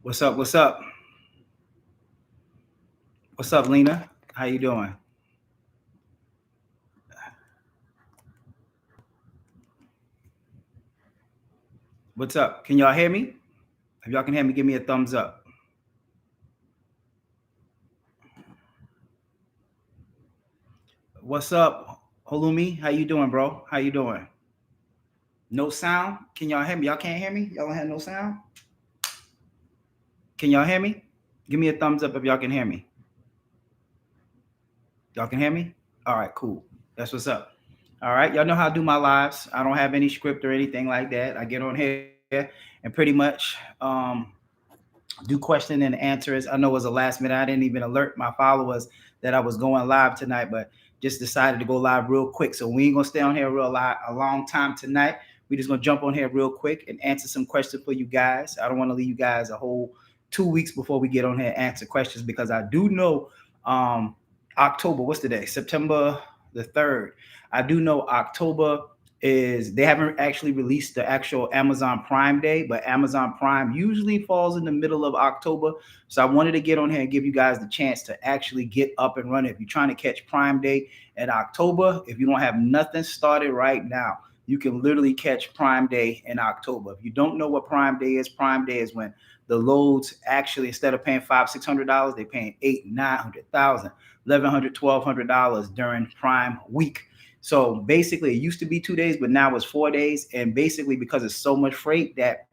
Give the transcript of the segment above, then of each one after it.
What's up? What's up? What's up, Lena? How you doing? What's up? Can y'all hear me? If y'all can hear me, give me a thumbs up. What's up, Holumi? How you doing, bro? How you doing? No sound? Can y'all hear me? Y'all can't hear me? Y'all don't have no sound? Can y'all hear me? Give me a thumbs up if y'all can hear me. Y'all can hear me? All right, cool. That's what's up. All right, y'all know how I do my lives. I don't have any script or anything like that. I get on here and pretty much do question and answers. I know it was a last minute. I didn't even alert my followers that I was going live tonight, but just decided to go live real quick. So we ain't gonna stay on here a long time tonight. We just gonna jump on here real quick and answer some questions for you guys. I don't want to leave you guys a whole 2 weeks before we get on here and answer questions because I do know um October. What's the day? September the 3rd. I do know October is they haven't actually released the actual Amazon Prime Day, but Amazon Prime usually falls in the middle of October. So I wanted to get on here and give you guys the chance to actually get up and running. If you're trying to catch Prime Day in October, if you don't have nothing started right now, you can literally catch Prime Day in October. If you don't know what Prime Day is when the loads actually instead of paying $500-$600, they're paying $800,000, $900,000, $1,100, $1,200 during Prime Week. So basically, it used to be 2 days, but now it's 4 days. And basically, because it's so much that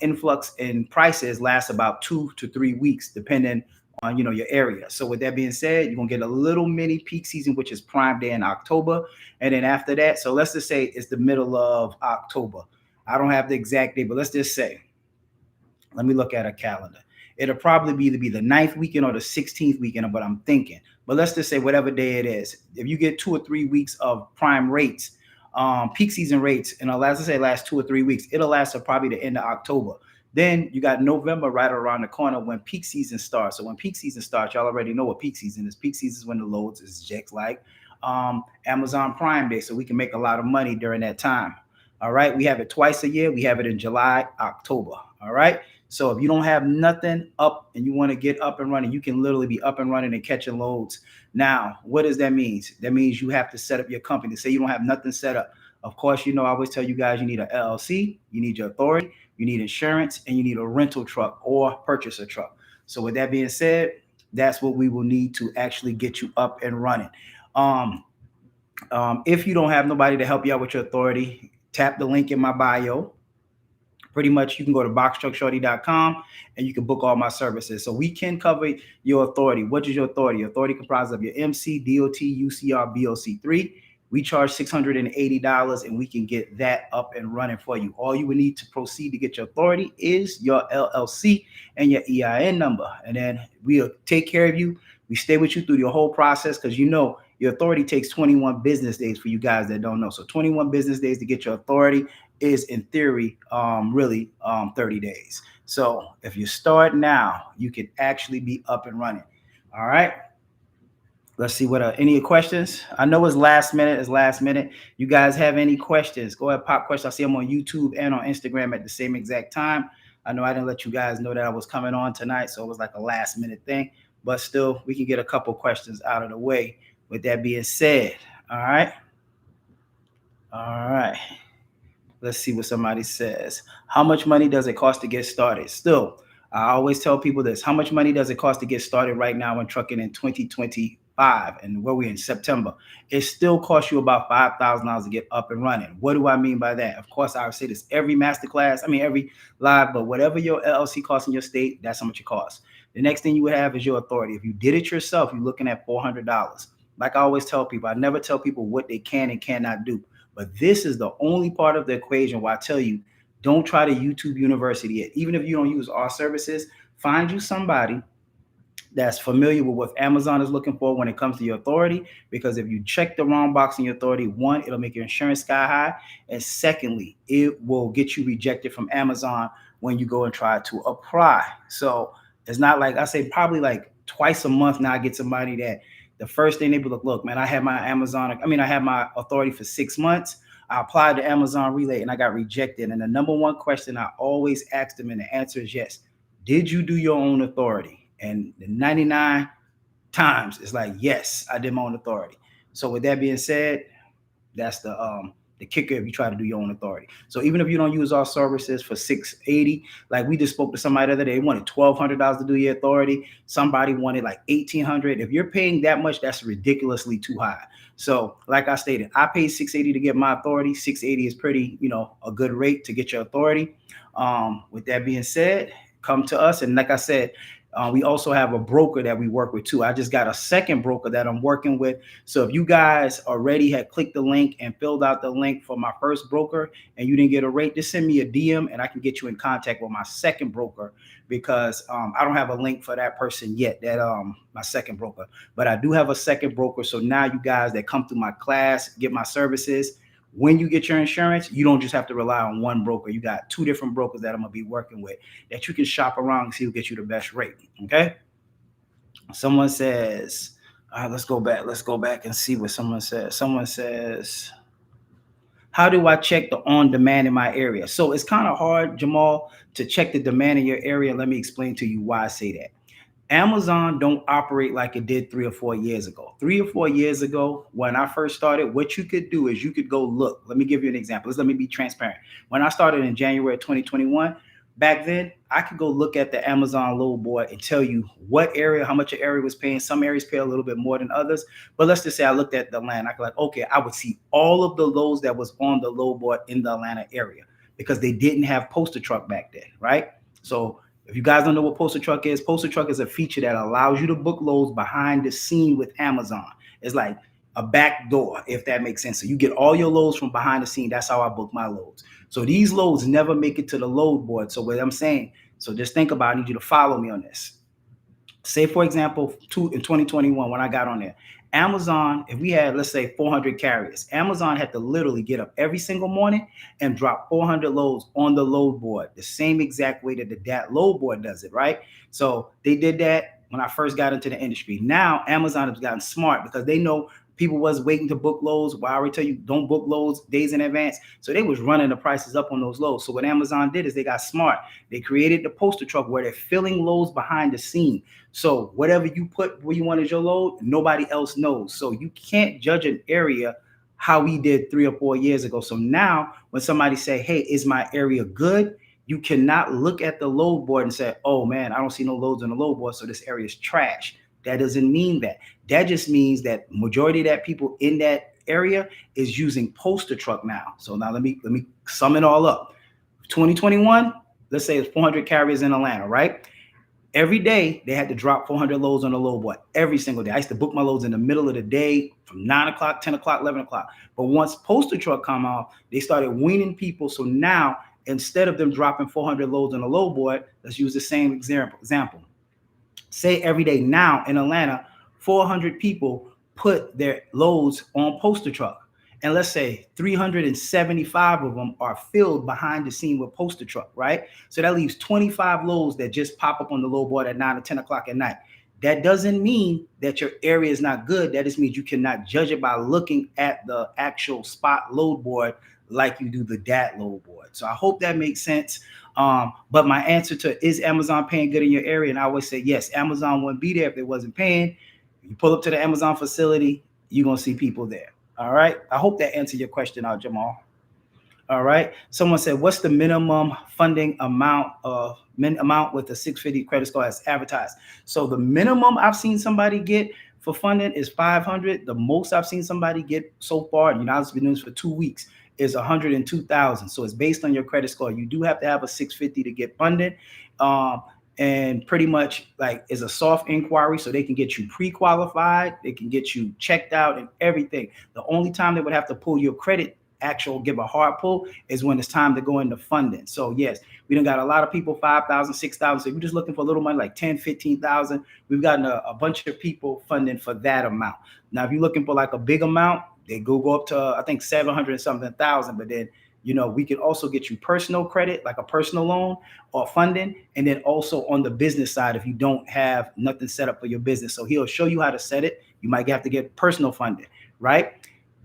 influx in prices lasts about 2 to 3 weeks, depending on your area. So with that being said, you're gonna get a little mini peak season, which is Prime Day in October, and then after that, so let's just say it's the middle of October. I don't have the exact date, but let's just say, let me look at a calendar. It'll probably be either be the ninth weekend or the 16th weekend of what I'm thinking. But let's just say whatever day it is. If you get 2 or 3 weeks of prime rates, peak season rates, and let's say last 2 or 3 weeks, it'll last to probably the end of October. Then you got November right around the corner when peak season starts. So when peak season starts, y'all already know what peak season is. Peak season is when the loads is just like Amazon Prime Day, so we can make a lot of money during that time. All right, we have it twice a year. We have it in July, October. All right. So if you don't have nothing up and you want to get up and running, you can literally be up and running and catching loads. Now, what does that mean? That means you have to set up your company. Say you don't have nothing set up. Of course, I always tell you guys you need an LLC, you need your authority, you need insurance, and you need a rental truck or purchase a truck. So with that being said, that's what we will need to actually get you up and running. Um, if you don't have nobody to help you out with your authority, tap the link in my bio. Pretty much you can go to boxtruckshorty.com and you can book all my services. So we can cover your authority. What is your authority? Your authority comprises of your MC, DOT, UCR, BOC3. We charge $680 and we can get that up and running for you. All you would need to proceed to get your authority is your LLC and your EIN number. And then we'll take care of you. We stay with you through your whole process because your authority takes 21 business days for you guys that don't know. So 21 business days to get your authority is in theory really 30 days. So if you start now, you can actually be up and running. All right. Let's see what any questions. I know it's last minute. It's last minute. You guys have any questions? Go ahead, pop questions. I see them on YouTube and on Instagram at the same exact time. I know I didn't let you guys know that I was coming on tonight, so it was like a last minute thing. But still, we can get a couple questions out of the way. With that being said, all right. All right. Let's see what somebody says. How much money does it cost to get started? Still, I always tell people this. How much money does it cost to get started right now in trucking in 2025? And where we're in September, it still costs you about $5,000 to get up and running. What do I mean by that? Of course, I would say this every masterclass, every live, but whatever your LLC costs in your state, that's how much it costs. The next thing you would have is your authority. If you did it yourself, you're looking at $400. Like I always tell people, I never tell people what they can and cannot do. But this is the only part of the equation where I tell you, don't try to YouTube University yet. Even if you don't use our services, find you somebody that's familiar with what Amazon is looking for when it comes to your authority. Because if you check the wrong box in your authority, one, it'll make your insurance sky high. And secondly, it will get you rejected from Amazon when you go and try to apply. So it's not like I say, probably like twice a month now I get somebody that the first thing they be like, look, man, I had my authority for 6 months. I applied to Amazon Relay and I got rejected. And the number one question I always asked them, and the answer is yes. Did you do your own authority? And the 99 times it's like, yes, I did my own authority. So with that being said, that's the kicker if you try to do your own authority. So even if you don't use our services for 680, like we just spoke to somebody the other day, they wanted $1,200 to do your authority. Somebody wanted like 1,800. If you're paying that much, that's ridiculously too high. So like I stated, I paid 680 to get my authority. 680 is pretty, a good rate to get your authority. With that being said, come to us. And like I said, we also have a broker that we work with too. I just got a second broker that I'm working with. So if you guys already had clicked the link and filled out the link for my first broker and you didn't get a rate, just send me a DM and I can get you in contact with my second broker, because I don't have a link for that person yet, that my second broker. But I do have a second broker. So now you guys that come through my class, get my services, when you get your insurance, you don't just have to rely on one broker. You got two different brokers that I'm going to be working with that you can shop around and see who gets you the best rate. Okay. Someone says, all right, let's go back and see what someone says. Someone says, how do I check the on demand in my area? So it's kind of hard, Jamal, to check the demand in your area. Let me explain to you why I say that. Amazon don't operate like it did 3 or 4 years ago. 3 or 4 years ago, when I first started, what you could do is you could go look. Let me give you an example. Let me be transparent. When I started in January 2021, back then, I could go look at the Amazon load board and tell you what area, how much an area was paying. Some areas pay a little bit more than others. But let's just say I looked at the Atlanta. I could like, okay, I would see all of the loads that was on the load board in the Atlanta area because they didn't have Poster Truck back then, right? So if you guys don't know what Poster Truck is a feature that allows you to book loads behind the scene with Amazon. It's like a back door, if that makes sense. So you get all your loads from behind the scene. That's how I book my loads. So these loads never make it to the load board. So what I'm saying, so just think about it. I need you to follow me on this. Say, for example, in 2021, when I got on there, Amazon, if we had, let's say, 400 carriers, Amazon had to literally get up every single morning and drop 400 loads on the load board, the same exact way that the DAT load board does it, right? So they did that when I first got into the industry. Now, Amazon has gotten smart because they know people was waiting to book loads. Well, I already tell you, don't book loads days in advance. So they was running the prices up on those loads. So what Amazon did is they got smart. They created the Poster Truck where they're filling loads behind the scene. So whatever you put where you want as your load, nobody else knows. So you can't judge an area how we did 3 or 4 years ago. So now when somebody say, hey, is my area good? You cannot look at the load board and say, oh man, I don't see no loads on the load board, so this area is trash. That doesn't mean that. That just means that majority of that people in that area is using Poster Truck now. So now let me sum it all up. 2021, let's say it's 400 carriers in Atlanta, right? Every day they had to drop 400 loads on the load board every single day. I used to book my loads in the middle of the day from 9 o'clock, 10 o'clock, 11 o'clock. But once Poster Truck come out, they started weaning people. So now instead of them dropping 400 loads on the load board, let's use the same example. Say every day now in Atlanta, 400 people put their loads on Poster Truck. And let's say 375 of them are filled behind the scene with Poster Truck, right? So that leaves 25 loads that just pop up on the load board at 9 or 10 o'clock at night. That doesn't mean that your area is not good. That just means you cannot judge it by looking at the actual spot load board like you do the DAT load board. So I hope that makes sense. But my answer to is Amazon paying good in your area? And I always say, yes, Amazon wouldn't be there if they wasn't paying. You pull up to the Amazon facility, you're going to see people there. All right. I hope that answered your question out, Jamal. All right. Someone said, what's the minimum funding amount with the 650 credit score as advertised? So the minimum I've seen somebody get for funding is 500. The most I've seen somebody get so far, and I've been doing this for 2 weeks, is 102,000. So it's based on your credit score. You do have to have a 650 to get funded. And pretty much like is a soft inquiry, so they can get you pre-qualified, they can get you checked out and everything. The only time they would have to pull your credit, give a hard pull, is when it's time to go into funding. So yes, we done got a lot of people 5,000, 6,000. So if you're just looking for a little money like 10, 15,000, we've gotten a bunch of people funding for that amount. Now, if you're looking for like a big amount, they go up to I think 700 and something thousand, but then we can also get you personal credit, like a personal loan or funding. And then also on the business side, if you don't have nothing set up for your business. So he'll show you how to set it. You might have to get personal funding, right?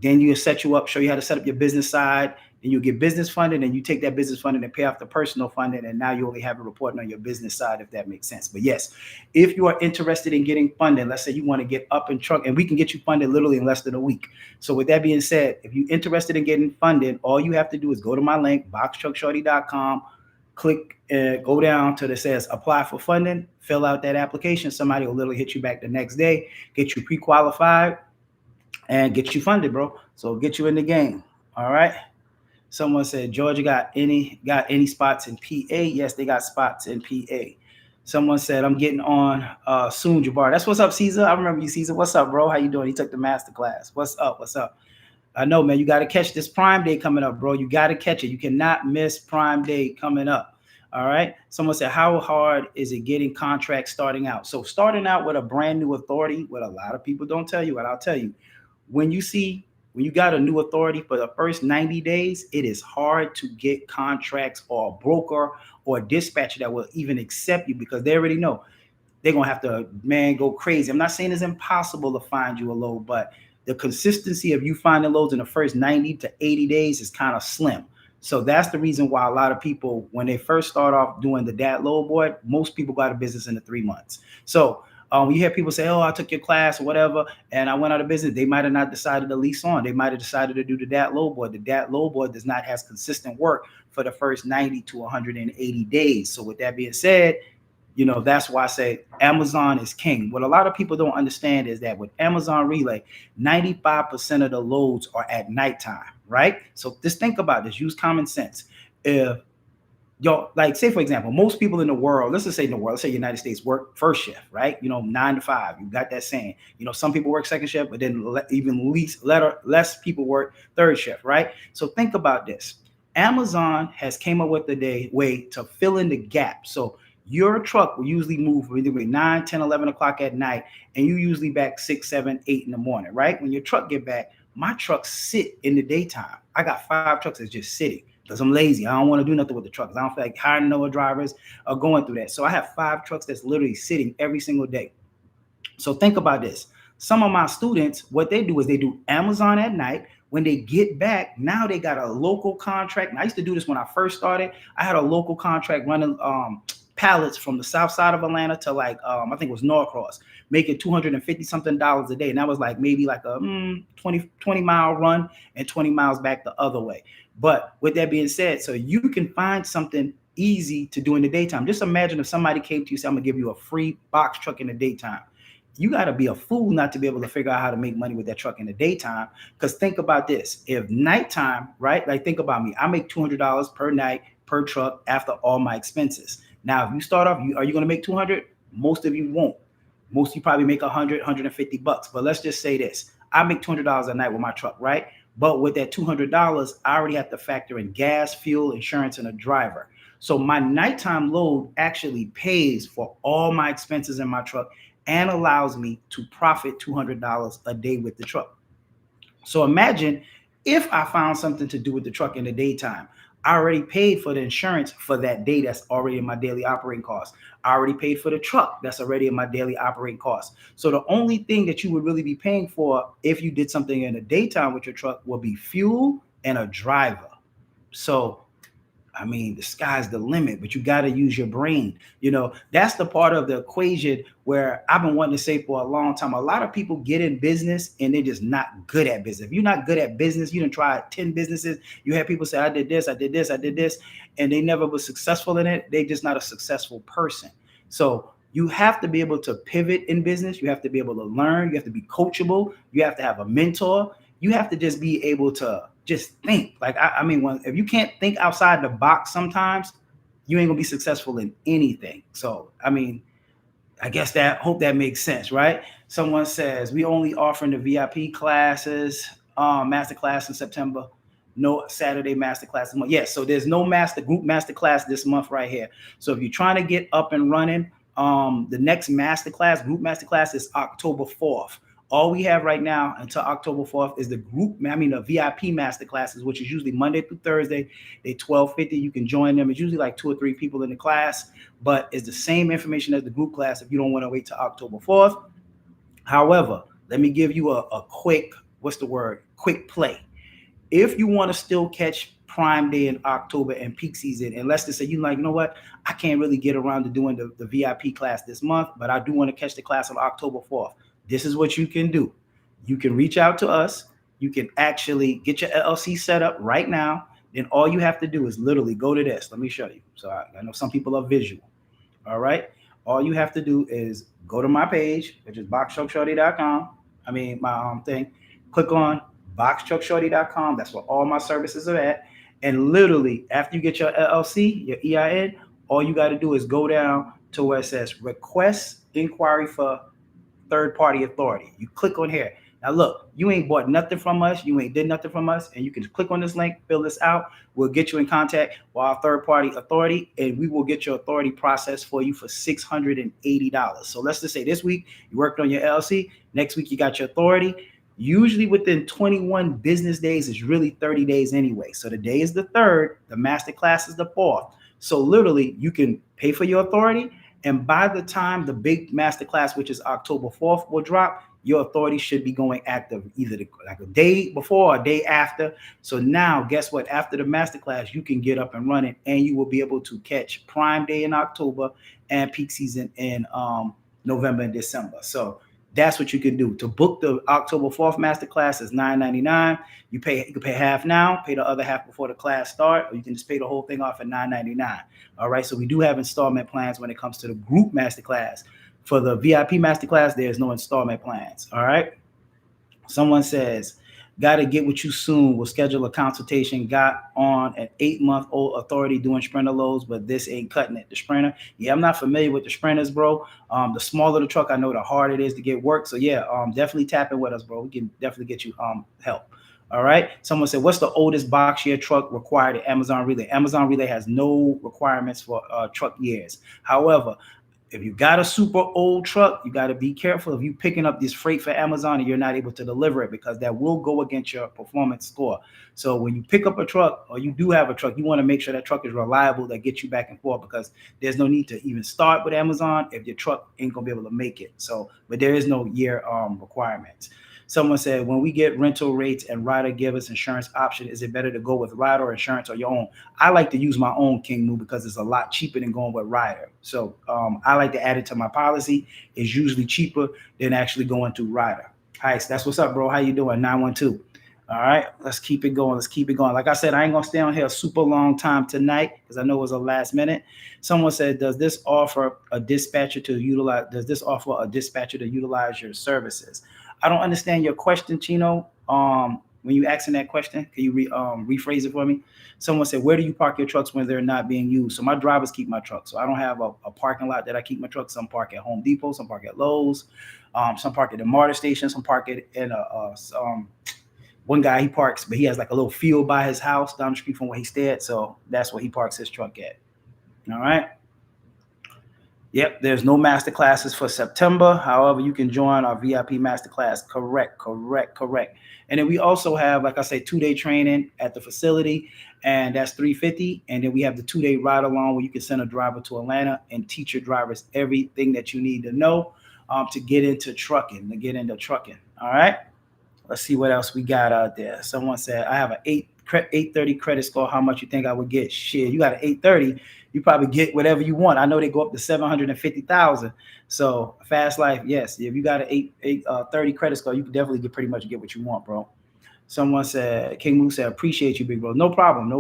Then you'll set you up, show you how to set up your business side. Then you get business funding, and you take that business funding and pay off the personal funding, and now you only have a reporting on your business side, if that makes sense. But yes, if you are interested in getting funding, let's say you want to get up and truck, and we can get you funded literally in less than a week. So with that being said, if you're interested in getting funded, all you have to do is go to my link, boxtruckshorty.com, click, go down to that says apply for funding, fill out that application. Somebody will literally hit you back the next day, get you pre-qualified, and get you funded, bro. So get you in the game. All right. Someone said Georgia got any spots in PA? Yes, they got spots in PA. Someone said I'm getting on soon, Jabbar. That's what's up, Caesar. I remember you, Caesar. What's up, bro? How you doing? He took the master class. What's up? What's up? I know, man. You got to catch this Prime Day coming up, bro. You got to catch it. You cannot miss Prime Day coming up. All right. Someone said, how hard is it getting contracts starting out? So starting out with a brand new authority, what a lot of people don't tell you, what I'll tell you, when you got a new authority for the first 90 days, it is hard to get contracts or a broker or a dispatcher that will even accept you, because they already know they're going to have to, man, go crazy. I'm not saying it's impossible to find you a load, but the consistency of you finding loads in the first 90 to 80 days is kind of slim. So that's the reason why a lot of people, when they first start off doing the DAT load board, most people go out of business in the 3 months. So you hear people say, oh, I took your class or whatever, and I went out of business. They might have not decided to lease on. They might have decided to do the DAT load board. The DAT load board does not have consistent work for the first 90 to 180 days. So with that being said, that's why I say Amazon is king. What a lot of people don't understand is that with Amazon Relay, 95% of the loads are at nighttime, right? So just think about this. Use common sense. If like, say, for example, most people in the world, let's just say in the world, let's say United States, work first shift, right? 9 to 5. You got that saying. Some people work second shift, but then less people work third shift, right? So think about this. Amazon has came up with a way to fill in the gap. So your truck will usually move between 9, 10, 11 o'clock at night, and you usually back 6, 7, 8 in the morning, right? When your truck get back, my trucks sit in the daytime. I got 5 trucks that's just sitting because I'm lazy. I don't want to do nothing with the trucks. I don't feel like hiring no drivers or going through that. So I have 5 trucks that's literally sitting every single day. So think about this. Some of my students, what they do is they do Amazon at night. When they get back, now they got a local contract. And I used to do this when I first started. I had a local contract running pallets from the south side of Atlanta to like I think it was Norcross, making $250 something a day, and that was like maybe like a 20 mile run and 20 miles back the other way. But with that being said, so you can find something easy to do in the daytime. Just imagine if somebody came to you and said, I'm gonna give you a free box truck in the daytime. You got to be a fool not to be able to figure out how to make money with that truck in the daytime. Because think about this. If nighttime, right? Like think about me. I make $200 per night per truck after all my expenses. Now, if you start off, are you going to make 200? Most of you won't. Most of you probably make 100, 150 bucks. But let's just say this. I make $200 a night with my truck, right? But with that $200, I already have to factor in gas, fuel, insurance, and a driver. So my nighttime load actually pays for all my expenses in my truck and allows me to profit $200 a day with the truck. So imagine if I found something to do with the truck in the daytime. I already paid for the insurance for that day that's already in my daily operating costs. I already paid for the truck that's already in my daily operating costs. So the only thing that you would really be paying for if you did something in the daytime with your truck will be fuel and a driver. So I mean, the sky's the limit, but you got to use your brain. That's the part of the equation where I've been wanting to say for a long time. A lot of people get in business and they're just not good at business. If you're not good at business, you done tried 10 businesses. You have people say, I did this, and they never was successful in it. They're just not a successful person. So you have to be able to pivot in business. You have to be able to learn. You have to be coachable. You have to have a mentor. You have to just be able to just think. Like, I mean, if you can't think outside the box sometimes, you ain't gonna be successful in anything. So, I mean, I guess hope that makes sense, right? Someone says, we only offering the VIP classes, master class in September, no Saturday master class this month. Yes, so there's no group master class this month right here. So if you're trying to get up and running, the next group master class is October 4th. All we have right now until October 4th is the VIP master classes, which is usually Monday through Thursday. They're $12.50. You can join them. It's usually like 2 or 3 people in the class, but it's the same information as the group class if you don't want to wait till October 4th. However, let me give you a quick what's the word? Quick play. If you want to still catch Prime Day in October and peak season, and let's just say you like, you know what, I can't really get around to doing the VIP class this month, but I do want to catch the class on October 4th. This is what you can do. You can reach out to us. You can actually get your LLC set up right now. Then all you have to do is literally go to this. Let me show you. So I know some people are visual. All right. All you have to do is go to my page, which is boxtruckshorty.com. I mean, my thing. Click on boxtruckshorty.com. That's where all my services are at. And literally, after you get your LLC, your EIN, all you got to do is go down to where it says request inquiry for third party authority. You click on here. Now look, you ain't bought nothing from us, you ain't did nothing from us, and you can click on this link, fill this out. We'll get you in contact with our third party authority, and we will get your authority processed for you for $680. So let's just say this week you worked on your LLC, next week you got your authority. Usually within 21 business days is really 30 days anyway. So the day is the 3rd, the master class is the 4th. So literally you can pay for your authority, and by the time the big master class, which is October 4th, will drop, your authority should be going active either like a day before or a day after. So now, guess what? After the master class, you can get up and running, and you will be able to catch Prime Day in October and peak season in November and December. So that's what you can do. To book the October 4th master class is $9.99. You can pay half now, pay the other half before the class start, or you can just pay the whole thing off at $9.99. All right. So we do have installment plans when it comes to the group master class. For the VIP masterclass, there's no installment plans. All right. Someone says, got to get with you soon. We'll schedule a consultation. Got on an 8-month-old authority doing sprinter loads, but this ain't cutting it. The sprinter. Yeah, I'm not familiar with the sprinters, bro. The smaller the truck, I know the harder it is to get work. So yeah, definitely tap in with us, bro. We can definitely get you help. All right. Someone said, what's the oldest box year truck required at Amazon Relay? Amazon Relay has no requirements for truck years. However, if you got a super old truck, you got to be careful if you picking up this freight for Amazon and you're not able to deliver it, because that will go against your performance score. So when you pick up a truck, or you do have a truck, you want to make sure that truck is reliable, that gets you back and forth, because there's no need to even start with Amazon if your truck ain't gonna be able to make it. So, but there is no year requirements. Someone said, when we get rental rates and Ryder give us insurance option, is it better to go with Ryder or insurance or your own? I like to use my own King Moo because it's a lot cheaper than going with Ryder. So I like to add it to my policy. It's usually cheaper than actually going to Ryder. Hi, that's what's up, bro. How you doing? 912. All right, let's keep it going. Let's keep it going. Like I said, I ain't gonna stay on here a super long time tonight because I know it was a last minute. Someone said, does this offer a dispatcher to utilize? Does this offer a dispatcher to utilize your services? I don't understand your question, Chino. When you asking that question, can you rephrase it for me? Someone said, where do you park your trucks when they're not being used? So my drivers keep my trucks. So I don't have a parking lot that I keep my trucks. Some park at Home Depot, some park at Lowe's, some park at the MARTA station, some park at in one guy, he parks, but he has like a little field by his house down the street from where he stayed. So that's where he parks his truck at. All right. Yep, there's no master classes for September. However, you can join our VIP master class. Correct. And then we also have, like I say, 2-day training at the facility, and that's $350. And then we have the 2-day ride along where you can send a driver to Atlanta and teach your drivers everything that you need to know to get into trucking. All right. Let's see what else we got out there. Someone said, I have an 830 credit score. How much you think I would get? Shit, you got an 830. You probably get whatever you want. I know they go up to 750,000. So Fast Life, yes. If you got an 830 credit score, you can definitely pretty much get what you want, bro. Someone said, King Moo said, appreciate you, big bro. No problem.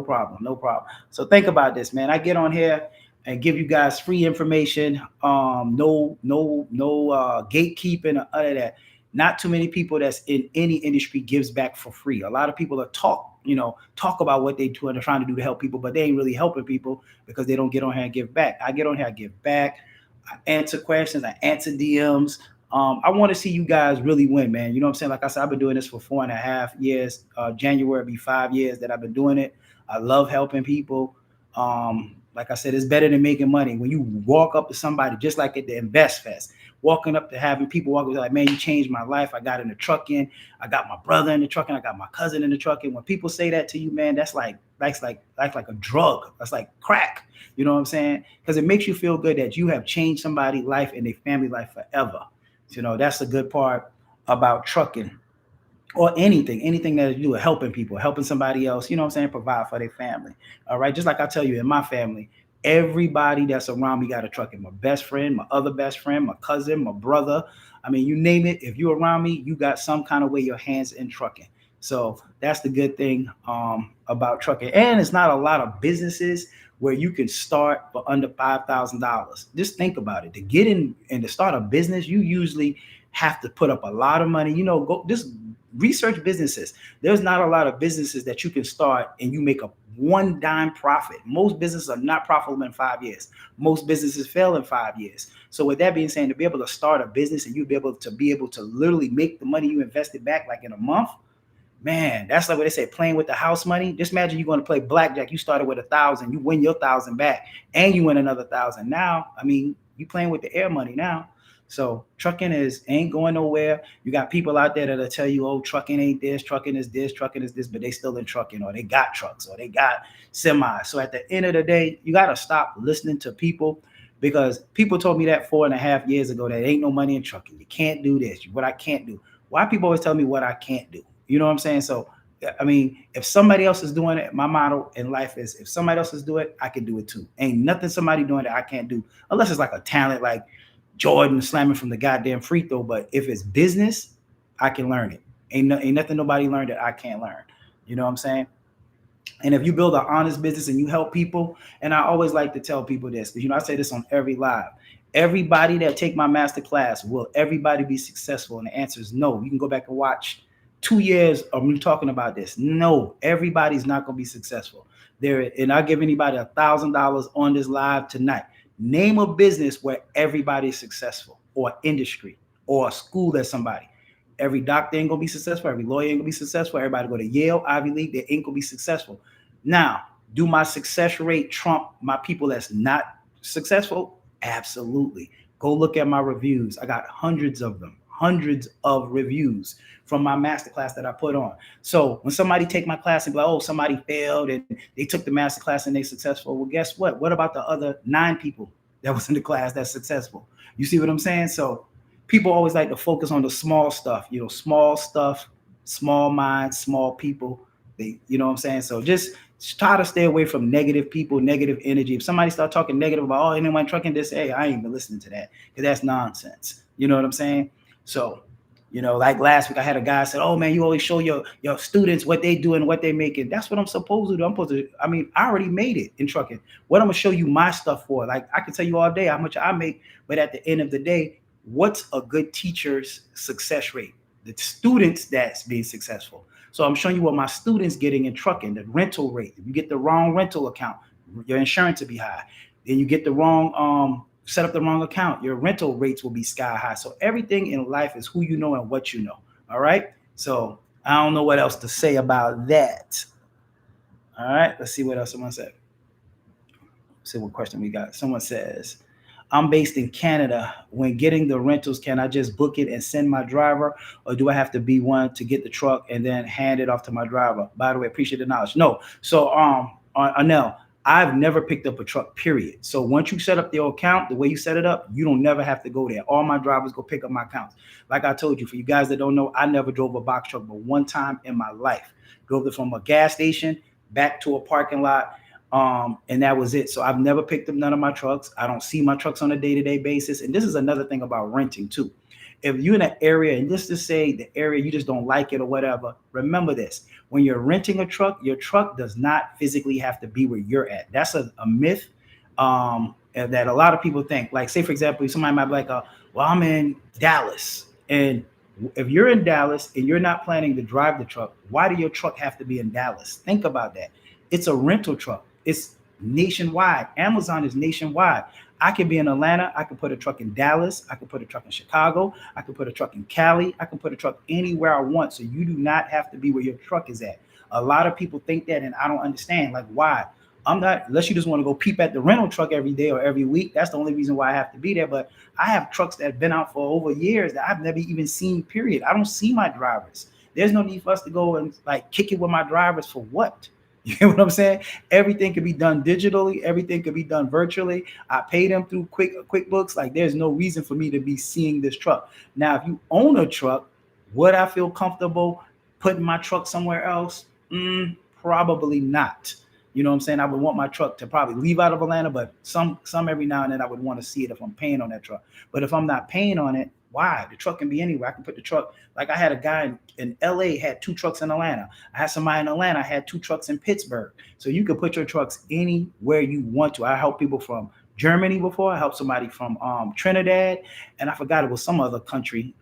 So think about this, man. I get on here and give you guys free information. No gatekeeping or other that. Not too many people that's in any industry gives back for free. A lot of people are talk about what they do and they're trying to do to help people, but they ain't really helping people because they don't get on here and give back. I get on here, I give back. I answer questions, I answer DMs. I want to see you guys really win, man. You know what I'm saying? Like I said, I've been doing this for 4.5 years. January will be 5 years that I've been doing it. I love helping people. Like I said, it's better than making money. When you walk up to somebody, just like at the Invest Fest, walking up to having people walk up like, man, you changed my life. I got in the trucking. I got my brother in the trucking. I got my cousin in the trucking. When people say that to you, man, that's like a drug. That's like crack. You know what I'm saying? Because it makes you feel good that you have changed somebody's life and their family life forever. You know, that's the good part about trucking. or anything that you do with helping people, helping somebody else, you know what I'm saying, provide for their family. All right. Just like I tell you in my family, everybody that's around me got a truck. And my best friend, my other best friend, my cousin, my brother. I mean, you name it. If you're around me, you got some kind of way your hands in trucking. So that's the good thing about trucking. And it's not a lot of businesses where you can start for under $5,000. Just think about it. To get in and to start a business, you usually have to put up a lot of money. You know, go just research businesses. There's not a lot of businesses that you can start and you make a one dime profit. Most businesses are not profitable in 5 years. Most businesses fail in 5 years. So with that being said, to be able to start a business and you be able to literally make the money you invested back like in a month, man, that's like what they say, playing with the house money. Just imagine you're going to play blackjack. You started with 1,000, you win your 1,000 back, and you win another 1,000. Now, I mean, you playing with the air money now. So trucking is ain't going nowhere. You got people out there that'll tell you, oh, trucking ain't this, trucking is this, but they still in trucking, or they got trucks, or they got semis. So at the end of the day, you got to stop listening to people, because people told me that 4.5 years ago that ain't no money in trucking. You can't do this. What I can't do. Why people always tell me what I can't do? You know what I'm saying? So, I mean, if somebody else is doing it, my motto in life is if somebody else is doing it, I can do it too. Ain't nothing somebody doing that I can't do, unless it's like a talent like Jordan slamming from the goddamn free throw. But if it's business, I can learn it. Ain't nothing nobody learned that I can't learn. You know what I'm saying? And if you build an honest business and you help people, and I always like to tell people this, because I say this on every live. Everybody that take my master class, will everybody be successful? And the answer is no. You can go back and watch 2 years of me talking about this. No, everybody's not going to be successful. There, and I'll give anybody $1,000 on this live tonight. Name a business where everybody's successful, or industry, or a school that's somebody. Every doctor ain't gonna be successful. Every lawyer ain't gonna be successful. Everybody go to Yale, Ivy League, they ain't gonna be successful. Now, do my success rate trump my people that's not successful? Absolutely. Go look at my reviews. I got hundreds of them, hundreds of reviews from my masterclass that I put on. So when somebody take my class and be like, oh, somebody failed and they took the masterclass and they successful. Well, guess what? What about the other 9 people that was in the class that's successful? You see what I'm saying? So people always like to focus on the small stuff, small stuff, small minds, small people. You know what I'm saying? So just try to stay away from negative people, negative energy. If somebody start talking negative about, oh, anyone trucking this, hey, I ain't even listening to that, because that's nonsense. You know what I'm saying? So, like last week, I had a guy said, oh man, you always show your students what they do and what they making. That's what I'm supposed to do. I already made it in trucking. What I'm gonna show you my stuff for? Like, I can tell you all day how much I make, but at the end of the day, what's a good teacher's success rate? The students that's being successful. So I'm showing you what my students getting in trucking, the rental rate. If you get the wrong rental account, your insurance will be high. Then you get the wrong set up the wrong account, your rental rates will be sky high. So everything in life is who you know and what you know. All right. So I don't know what else to say about that. All right. Let's see what else someone said. Let's see what question we got. Someone says, I'm based in Canada. When getting the rentals, can I just book it and send my driver, or do I have to be one to get the truck and then hand it off to my driver? By the way, appreciate the knowledge. No. So Anel, I've never picked up a truck, period. So once you set up the account, the way you set it up, you don't never have to go there. All my drivers go pick up my accounts. Like I told you, for you guys that don't know, I never drove a box truck, but one time in my life. Drove it from a gas station back to a parking lot. And that was it. So I've never picked up none of my trucks. I don't see my trucks on a day-to-day basis. And this is another thing about renting too. If you're in an area, and just to say the area you just don't like it or whatever, remember this: when you're renting a truck, your truck does not physically have to be where you're at. That's a myth that a lot of people think. Like, say for example, somebody might be like, well, I'm in Dallas, and if you're in Dallas and you're not planning to drive the truck, why do your truck have to be in Dallas? Think about that. It's a rental truck. It's nationwide. Amazon is nationwide. I can be in Atlanta. I can put a truck in Dallas. I can put a truck in Chicago. I can put a truck in Cali. I can put a truck anywhere I want. So you do not have to be where your truck is at. A lot of people think that, and I don't understand. Like, why? I'm not, unless you just want to go peep at the rental truck every day or every week. That's the only reason why I have to be there. But I have trucks that have been out for over years that I've never even seen, period. I don't see my drivers. There's no need for us to go and like kick it with my drivers for what? You know what I'm saying? Everything can be done digitally. Everything can be done virtually. I pay them through QuickBooks. Like, there's no reason for me to be seeing this truck. Now, if you own a truck, would I feel comfortable Putting my truck somewhere else, probably not. You know what I'm saying? I would want my truck to probably leave out of Atlanta, but some every now and then I would want to see it if I'm paying on that truck. But if I'm not paying on it, why? The truck can be anywhere. I can put the truck, like I had a guy in LA had 2 trucks in Atlanta. I had somebody in Atlanta had 2 trucks in Pittsburgh. So you can put your trucks anywhere you want to. I help people from Germany before. I helped somebody from Trinidad, and I forgot it was some other country,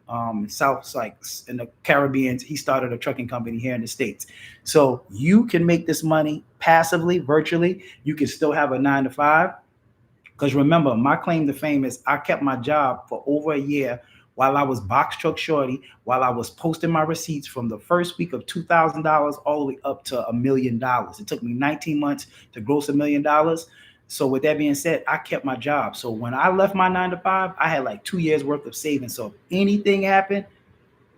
South, like in the Caribbean. He started a trucking company here in the States. So you can make this money passively, virtually. You can still have a 9 to 5. Because remember, my claim to fame is I kept my job for over a year while I was box truck shorty, while I was posting my receipts from the first week of $2,000 all the way up to $1 million. It took me 19 months to gross $1 million. So with that being said, I kept my job. So when I left my 9 to 5, I had like 2 years worth of savings. So if anything happened,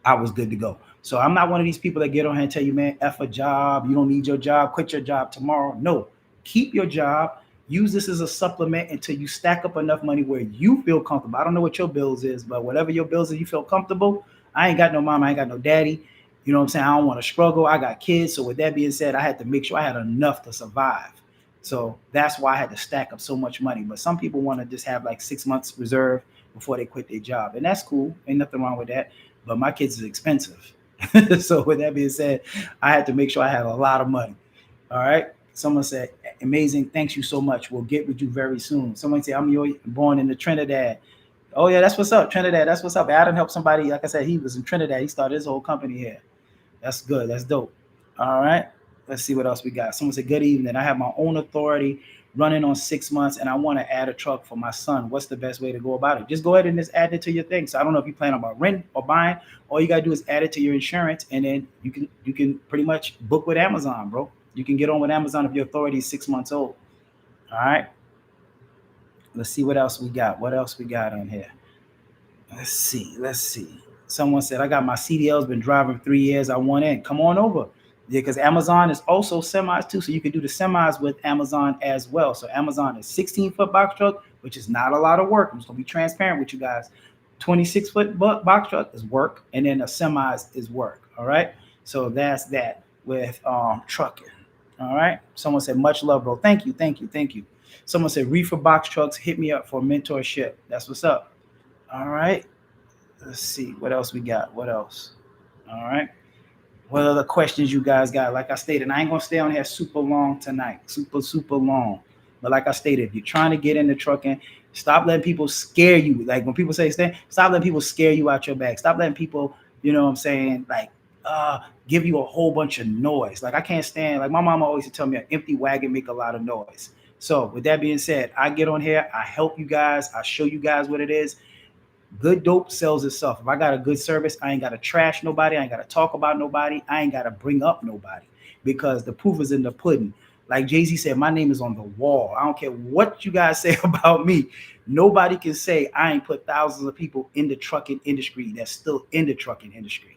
I was good to go. So I'm not one of these people that get on here and tell you, man, F a job. You don't need your job. Quit your job tomorrow. No, keep your job. Use this as a supplement until you stack up enough money where you feel comfortable. I don't know what your bills is, but whatever your bills is, you feel comfortable. I ain't got no mom. I ain't got no daddy. You know what I'm saying? I don't want to struggle. I got kids. So with that being said, I had to make sure I had enough to survive. So that's why I had to stack up so much money. But some people want to just have like 6 months reserve before they quit their job. And that's cool. Ain't nothing wrong with that. But my kids is expensive. So with that being said, I had to make sure I had a lot of money. All right. Someone said, amazing. Thanks you so much. We'll get with you very soon. Someone said, born in the Trinidad. Oh, yeah, that's what's up. Trinidad. That's what's up. Adam helped somebody. Like I said, he was in Trinidad. He started his whole company here. That's good. That's dope. All right. Let's see what else we got. Someone said, good evening. I have my own authority running on 6 months and I want to add a truck for my son. What's the best way to go about it? Just go ahead and just add it to your thing. So I don't know if you plan on rent or buying. All you got to do is add it to your insurance and then you can pretty much book with Amazon, bro. You can get on with Amazon if your authority is 6 months old. All right. Let's see what else we got. What else we got on here? Let's see. Let's see. Someone said, I got my CDLs, been driving 3 years. I want in. Come on over. Yeah, because Amazon is also semis too. So you can do the semis with Amazon as well. So Amazon is 16-foot box truck, which is not a lot of work. I'm just going to be transparent with you guys. 26-foot box truck is work. And then the semis is work. All right. So that's that with trucking. All right. Someone said, much love, bro. Thank you. Thank you. Thank you. Someone said, reefer box trucks, hit me up for mentorship. That's what's up. All right. Let's see what else we got. What else? All right. What other questions you guys got? Like I stated, I ain't gonna stay on here super long tonight. Super long. But like I stated, if you're trying to get into trucking, stop letting people scare you. Like when people say stop letting people scare you out your bag. Stop letting people, you know what I'm saying, like give you a whole bunch of noise. Like I can't stand, like my mama always used to tell me an empty wagon make a lot of noise. So with that being said, I get on here, I help you guys, I show you guys what it is. Good dope sells itself. If I got a good service, I ain't got to trash nobody. I ain't got to talk about nobody. I ain't got to bring up nobody because the proof is in the pudding. Like Jay-Z said, my name is on the wall. I don't care what you guys say about me. Nobody can say I ain't put thousands of people in the trucking industry that's still in the trucking industry.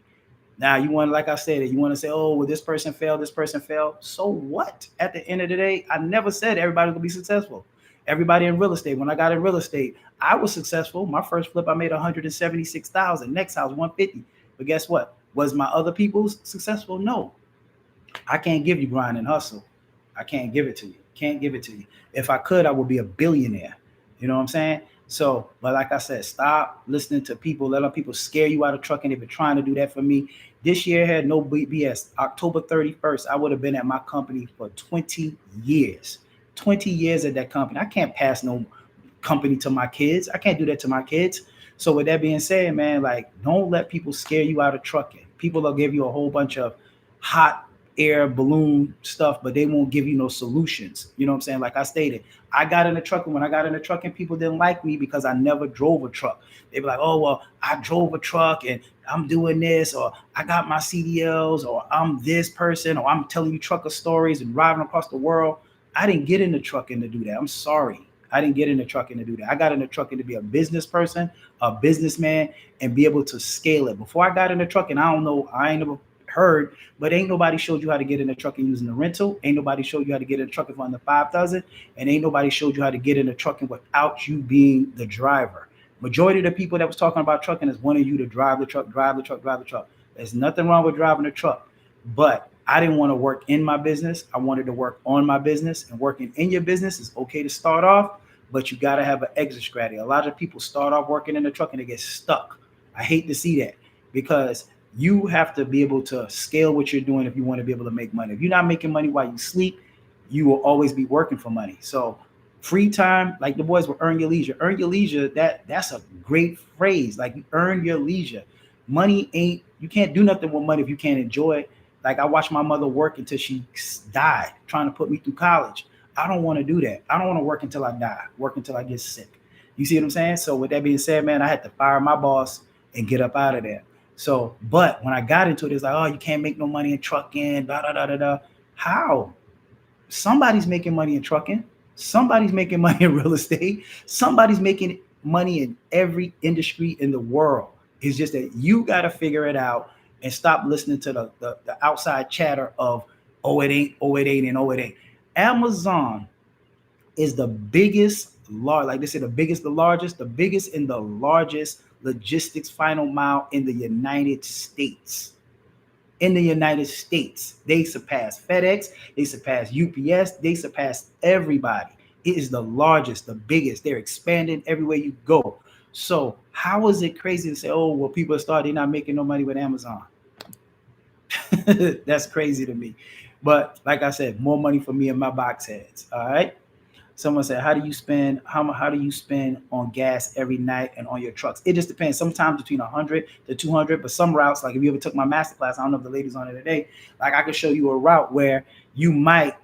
Now, you want, like I said, you want to say, oh, well, this person failed. So what? At the end of the day, I never said everybody will be successful. Everybody in real estate, when I got in real estate, I was successful. My first flip, I made 176,000. Next house, 150. But guess what? Was my other people's successful? No. I can't give you grind and hustle. I can't give it to you. Can't give it to you. If I could, I would be a billionaire. You know what I'm saying? So, but like I said, stop listening to people, letting people scare you out of trucking. If you're trying to do that for me, this year had no BS. October 31st, I would have been at my company for 20 years. 20 years at that company. I can't pass no company to my kids. I can't do that to my kids. So with that being said, man, like don't let people scare you out of trucking. People will give you a whole bunch of hot air balloon stuff, but they won't give you no solutions. You know what I'm saying? Like I stated, I got in the trucking. When I got in the trucking, people didn't like me because I never drove a truck. They be like, oh, well, I drove a truck and I'm doing this, or I got my CDLs, or I'm this person, or I'm telling you trucker stories and driving across the world. I didn't get into trucking to do that. I'm sorry. I didn't get into trucking to do that. I got into trucking to be a business person, a businessman, and be able to scale it. Before I got into trucking, I don't know, I ain't never heard, but ain't nobody showed you how to get into trucking using the rental. Ain't nobody showed you how to get into trucking for under 5,000, and ain't nobody showed you how to get into trucking without you being the driver. Majority of the people that was talking about trucking is wanting you to drive the truck. There's nothing wrong with driving a truck. But I didn't want to work in my business. I wanted to work on my business. And working in your business is okay to start off, but you got to have an exit strategy. A lot of people start off working in the truck and they get stuck. I hate to see that because you have to be able to scale what you're doing if you want to be able to make money. If you're not making money while you sleep, you will always be working for money. So free time, like the boys will earn your leisure. Earn your leisure, that's a great phrase. Like you earn your leisure. Money ain't, you can't do nothing with money if you can't enjoy it. Like I watched my mother work until she died trying to put me through college. I don't want to do that. I don't want to work until I die, work until I get sick. You see what I'm saying? So with that being said, man, I had to fire my boss and get up out of there. So, but when I got into it, it's like, oh, you can't make no money in trucking, da da da da da. How? Somebody's making money in trucking. Somebody's making money in real estate. Somebody's making money in every industry in the world. It's just that you got to figure it out and stop listening to the outside chatter of, oh, it ain't, oh, it ain't, and oh, it ain't. Amazon is the biggest, like they say, the biggest, the biggest and the largest logistics final mile in the United States. In the United States, they surpass FedEx, they surpass UPS, they surpass everybody. It is the largest, the biggest. They're expanding everywhere you go. So how is it crazy to say, oh, well, people start, they're not making no money with Amazon? That's crazy to me. But like I said, more money for me and my box heads. All right. Someone said, "How do you spend? How do you spend on gas every night and on your trucks?" It just depends. Sometimes between 100 to 200, but some routes, like if you ever took my master class, I don't know if the ladies on it today. Like I could show you a route where you might.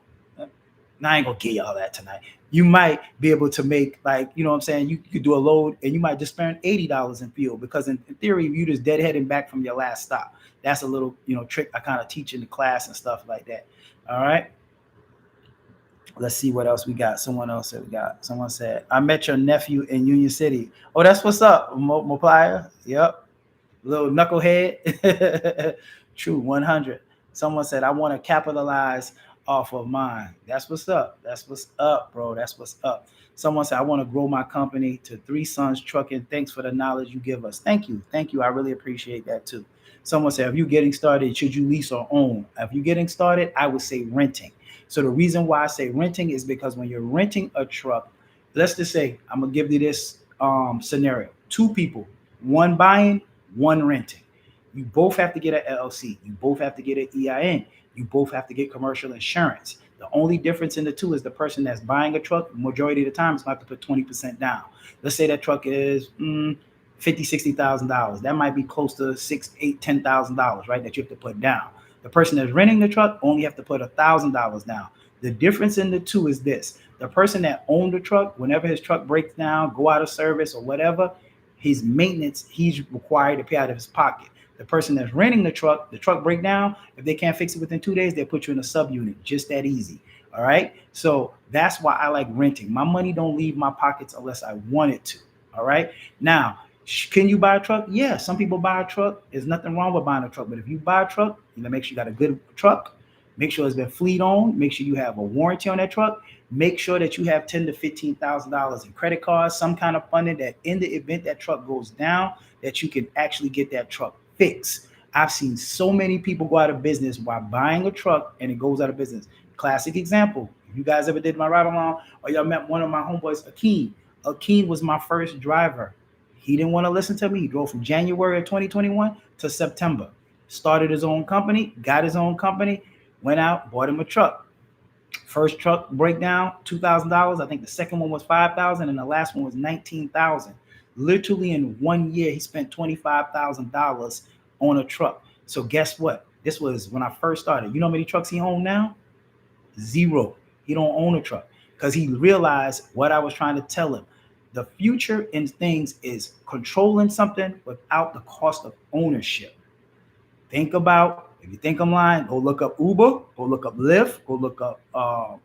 Now I ain't gonna get you all that tonight. You might be able to make like you know what I'm saying. You could do a load and you might just spend $80 in fuel because in theory you just deadheading back from your last stop. That's a little trick I kind of teach in the class and stuff like that. All right. Let's see what else we got. Someone else said we got. Someone said, I met your nephew in Union City. Oh, that's what's up, Moplier. Yep. Little knucklehead. True, 100. Someone said, I want to capitalize off of mine. That's what's up. That's what's up, bro. That's what's up. Someone said, I want to grow my company to 3 Sons Trucking. Thanks for the knowledge you give us. Thank you. Thank you. I really appreciate that too. Someone said, if you're getting started, should you lease or own? If you're getting started, I would say renting. So the reason why I say renting is because when you're renting a truck, let's just say, I'm going to give you this scenario. 2 people, one buying, one renting. You both have to get an LLC. You both have to get an EIN. You both have to get commercial insurance. The only difference in the two is the person that's buying a truck, majority of the time, is going to have to put 20% down. Let's say that truck is $50,000, $60,000. That might be close to $6,000, $8,000, $10,000, right? That you have to put down. The person that's renting the truck only have to put $1,000 down. The difference in the two is this: the person that owned the truck, whenever his truck breaks down, go out of service or whatever, his maintenance, he's required to pay out of his pocket. The person that's renting the truck break down, if they can't fix it within 2 days, they'll put you in a subunit. Just that easy. All right. So that's why I like renting. My money don't leave my pockets unless I want it to. All right. Now, can you buy a truck? Yeah, some people buy a truck. There's nothing wrong with buying a truck. But if you buy a truck, make sure you got a good truck. Make sure it's been fleet owned. Make sure you have a warranty on that truck. Make sure that you have $10,000 to $15,000 in credit cards, some kind of funding that in the event that truck goes down, that you can actually get that truck fixed. I've seen so many people go out of business while buying a truck and it goes out of business. Classic example. If you guys ever did my ride along or y'all met one of my homeboys, Akeem. Akeem was my first driver. He didn't want to listen to me. He drove from January of 2021 to September. Started his own company, got his own company, went out, bought him a truck. First truck breakdown, $2,000. I think the second one was $5,000 and the last one was $19,000. Literally in 1 year, he spent $25,000 on a truck. So guess what? This was when I first started. You know how many trucks he owns now? 0. He don't own a truck because he realized what I was trying to tell him. The future in things is controlling something without the cost of ownership. Think about, if you think I'm lying, go look up Uber, go look up Lyft, go look up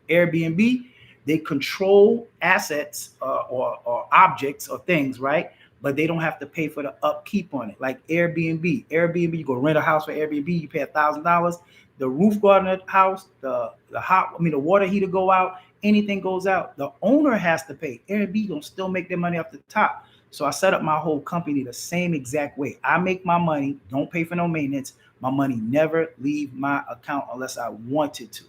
Airbnb. They control assets or objects or things, right? But they don't have to pay for the upkeep on it. Like Airbnb. Airbnb, you go rent a house for Airbnb, you pay $1,000. The roof go out in the house, the water heater go out, anything goes out, the owner has to pay. Airbnb don't still make their money off the top. So I set up my whole company the same exact way. I make my money, don't pay for no maintenance. My money never leave my account unless I wanted to.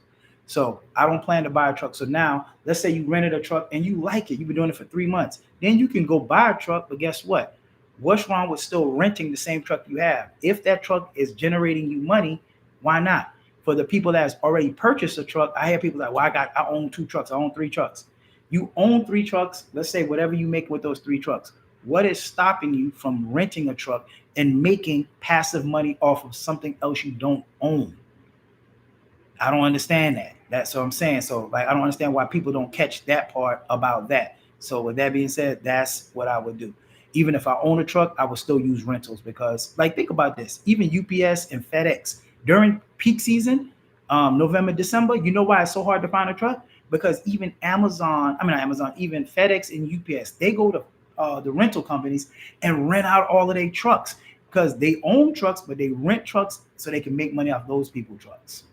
So I don't plan to buy a truck. So now, let's say you rented a truck and you like it. You've been doing it for 3 months. Then you can go buy a truck. But guess what? What's wrong with still renting the same truck you have? If that truck is generating you money, why not? For the people that's already purchased a truck, I hear people like, well, I own 2 trucks, I own 3 trucks. You own 3 trucks, let's say whatever you make with those 3 trucks. What is stopping you from renting a truck and making passive money off of something else you don't own? I don't understand that. That's what I'm saying. So, like, I don't understand why people don't catch that part about that. So, with that being said, that's what I would do. Even if I own a truck, I would still use rentals because, like, think about this. Even UPS and FedEx during peak season, November, December, you know why it's so hard to find a truck? Because even Amazon, even FedEx and UPS, they go to the rental companies and rent out all of their trucks because they own trucks, but they rent trucks so they can make money off those people trucks.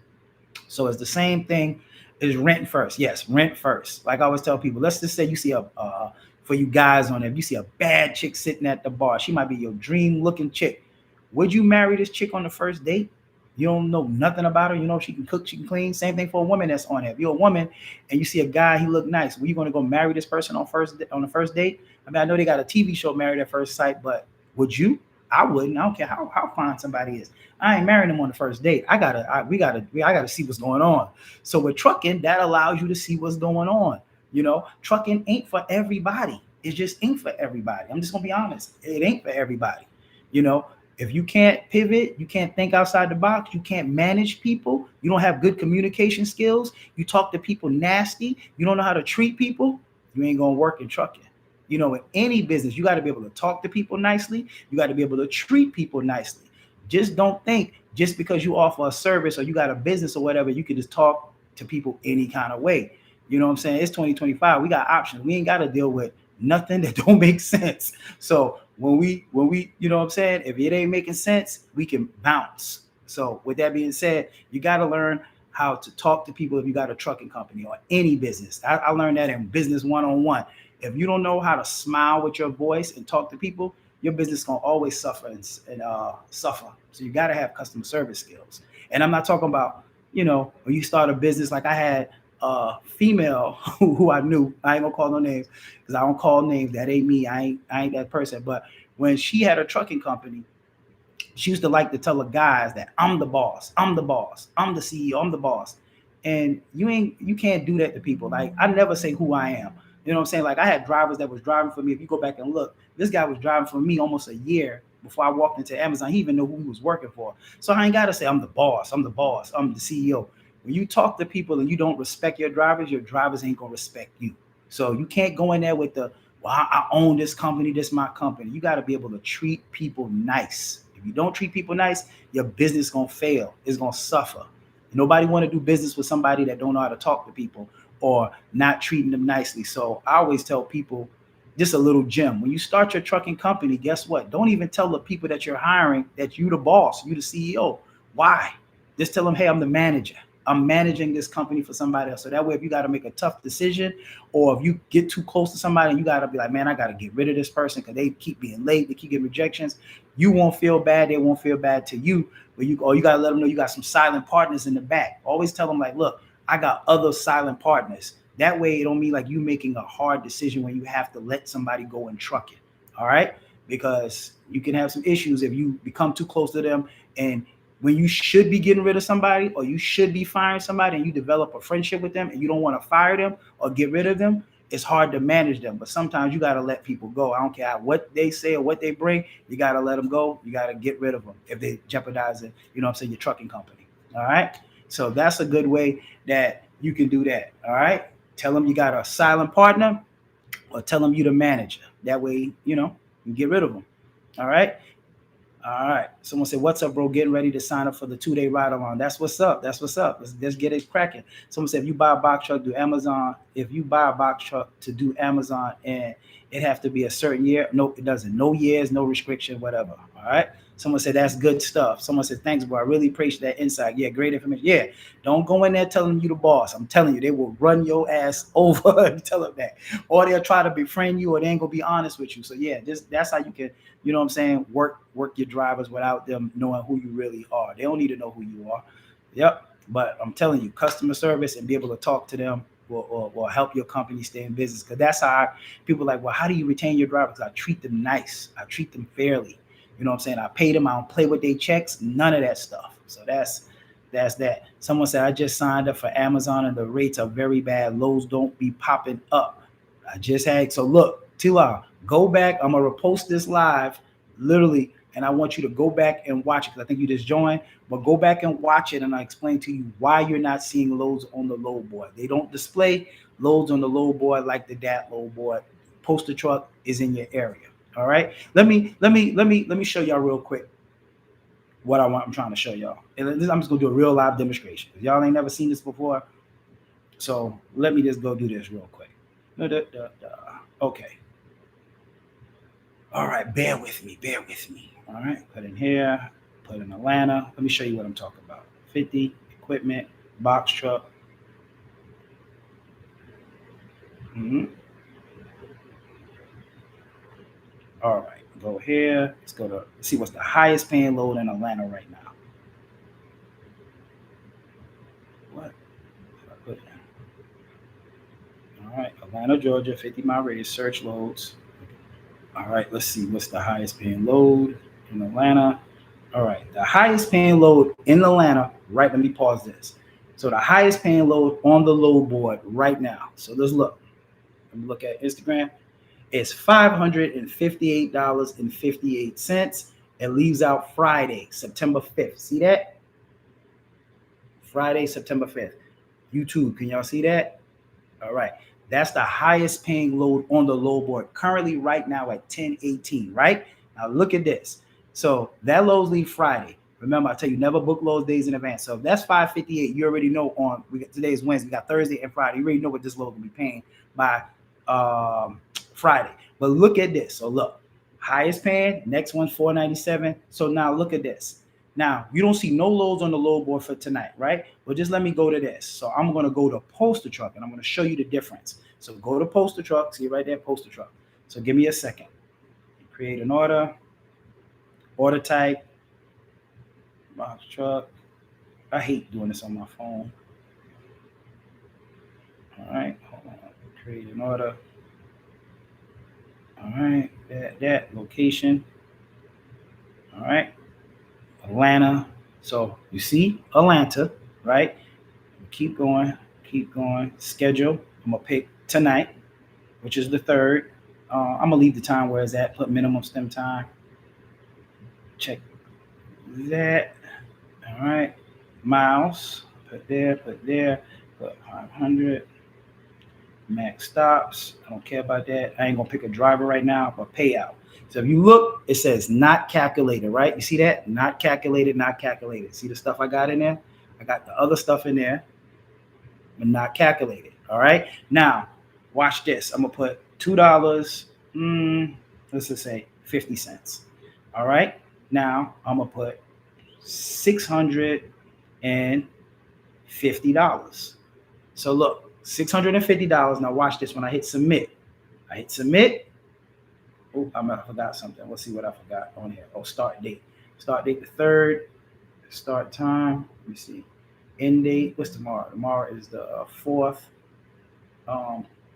So it's the same thing as rent first. Yes, rent first. Like I always tell people, let's just say you see for you guys on there, if you see a bad chick sitting at the bar, she might be your dream looking chick. Would you marry this chick on the first date? You don't know nothing about her. You know she can cook, she can clean. Same thing for a woman that's on there. If you're a woman and you see a guy, he look nice. Were you going to go marry this person on the first date? I mean, I know they got a TV show, Married at First Sight, but would you? I wouldn't. I don't care how fine somebody is. I ain't marrying them on the first date. I gotta see what's going on. So with trucking, that allows you to see what's going on. You know, trucking ain't for everybody. It just ain't for everybody. I'm just gonna be honest. It ain't for everybody. You know, if you can't pivot, you can't think outside the box, you can't manage people, you don't have good communication skills, you talk to people nasty, you don't know how to treat people, you ain't gonna work in trucking. You know, in any business, you got to be able to talk to people nicely. You got to be able to treat people nicely. Just don't think just because you offer a service or you got a business or whatever, you can just talk to people any kind of way. You know what I'm saying? It's 2025. We got options. We ain't got to deal with nothing that don't make sense. So when we, you know what I'm saying? If it ain't making sense, we can bounce. So with that being said, you got to learn how to talk to people if you got a trucking company or any business. I learned that in business one-on-one. If you don't know how to smile with your voice and talk to people, your business is gonna always suffer and suffer. So you got to have customer service skills. And I'm not talking about, you know, when you start a business. Like I had a female who I knew. I ain't gonna call no names because I don't call names. That ain't me. I ain't that person. But when she had a trucking company, she used to like to tell the guys that I'm the boss. I'm the boss. I'm the CEO. I'm the boss. And you can't do that to people. Like I never say who I am. You know what I'm saying? Like I had drivers that was driving for me. If you go back and look, this guy was driving for me almost a year before I walked into Amazon. He even knew who he was working for. So I ain't got to say I'm the boss. I'm the boss. I'm the CEO. When you talk to people and you don't respect your drivers ain't gonna respect you. So you can't go in there with the, well, I own this company. This is my company. You got to be able to treat people nice. If you don't treat people nice, your business gonna fail. It's gonna suffer. Nobody want to do business with somebody that don't know how to talk to people or not treating them nicely. So I always tell people, just a little gem. When you start your trucking company, guess what? Don't even tell the people that you're hiring that you the boss, you the CEO. Why? Just tell them, hey, I'm the manager. I'm managing this company for somebody else. So that way, if you got to make a tough decision, or if you get too close to somebody and you got to be like, man, I got to get rid of this person because they keep being late, they keep getting rejections. You won't feel bad. They won't feel bad to you. But you got to let them know you got some silent partners in the back. Always tell them like, look, I got other silent partners. That way it don't mean like you making a hard decision when you have to let somebody go and truck it. All right. Because you can have some issues if you become too close to them. And when you should be getting rid of somebody or you should be firing somebody and you develop a friendship with them and you don't want to fire them or get rid of them, it's hard to manage them. But sometimes you got to let people go. I don't care what they say or what they bring. You got to let them go. You got to get rid of them if they jeopardize it. You know what I'm saying? Your trucking company. All right. So that's a good way that you can do that. All right. Tell them you got a silent partner or tell them you the manager. That way, you know, you get rid of them. All right. All right. Someone said, what's up, bro? Getting ready to sign up for the 2-day ride along. That's what's up. That's what's up. Let's get it cracking. Someone said, if you buy a box truck, do Amazon. If you buy a box truck to do Amazon and it have to be a certain year. No, it doesn't. No years, no restriction, whatever. All All right. Someone said that's good stuff. Someone said thanks, bro. I really appreciate that insight. Yeah, great information. Yeah, don't go in there telling you the boss. I'm telling you, they will run your ass over if you tell them that, or they'll try to befriend you, or they ain't gonna be honest with you. So yeah, that's how you can, you know what I'm saying, work your drivers without them knowing who you really are. They don't need to know who you are. Yep. But I'm telling you, customer service and be able to talk to them will help your company stay in business. Because that's how people are like, well, how do you retain your drivers? I treat them nice. I treat them fairly. You know what I'm saying? I pay them. I don't play with their checks. None of that stuff. So that's that. Someone said I just signed up for Amazon and the rates are very bad. Lowe's don't be popping up. I just had so look, Tila, go back. I'm gonna repost this live, literally, and I want you to go back and watch it because I think you just joined. But go back and watch it, and I explain to you why you're not seeing loads on the load board. They don't display loads on the load board like the DAT load board. Poster truck is in your area. All right. Let me show y'all real quick what I'm trying to show y'all. And I'm just gonna do a real live demonstration. Y'all ain't never seen this before, so let me just go do this real quick. Okay. All right. Bear with me. Bear with me. All right. Put in here. Put in Atlanta. Let me show you what I'm talking about. 50 equipment box truck. Mm-hmm. All right. Go here. Let's go to see what's the highest paying load in Atlanta right now. What? I put in? All right. Atlanta, Georgia, 50-mile radius, search loads. All right. Let's see what's the highest paying load in Atlanta. All right. The highest paying load in Atlanta, right? Let me pause this. So the highest paying load on the load board right now. So let's look. Let me look at Instagram. It's $558.58. It leaves out Friday, September 5th. See that? Friday, September 5th. YouTube, can y'all see that? All right. That's the highest paying load on the load board currently right now at 1018, right? Now look at this. So that loads leave Friday. Remember, I tell you, never book loads days in advance. So if that's 558, you already know today's Wednesday, we got Thursday and Friday. You already know what this load will be paying by Friday. But look at this. So look, highest paying, next one's 497. So now look at this. Now you don't see no loads on the load board for tonight, right? But just let me go to this. So I'm going to go to poster truck and I'm going to show you the difference. So go to poster truck, see right there, poster truck. So give me a second. Create an order type, box truck. I hate doing this on my phone. All right, hold on. Create an order. All right, that location. All right, Atlanta. So you see Atlanta, right? Keep going. Schedule. I'm gonna pick tonight, which is the 3rd. I'm gonna leave the time where it's at. Put minimum stem time. Check that. All right, miles. Put there. Put 500. Max stops. I don't care about that. I ain't gonna pick a driver right now, but payout. So if you look, it says not calculated, right? You see that? Not calculated, not calculated. See the stuff I got in there? I got the other stuff in there, but not calculated. All right. Now, watch this. I'm gonna put $2. Let's just say 50 cents. All right. Now I'm gonna put $650. So look. $650. Now watch this when I hit submit. Oh, I forgot something. Let's see what I forgot on here. Oh, start date. Start date the 3rd. Start time. Let me see. End date. What's tomorrow? Tomorrow is the 4th.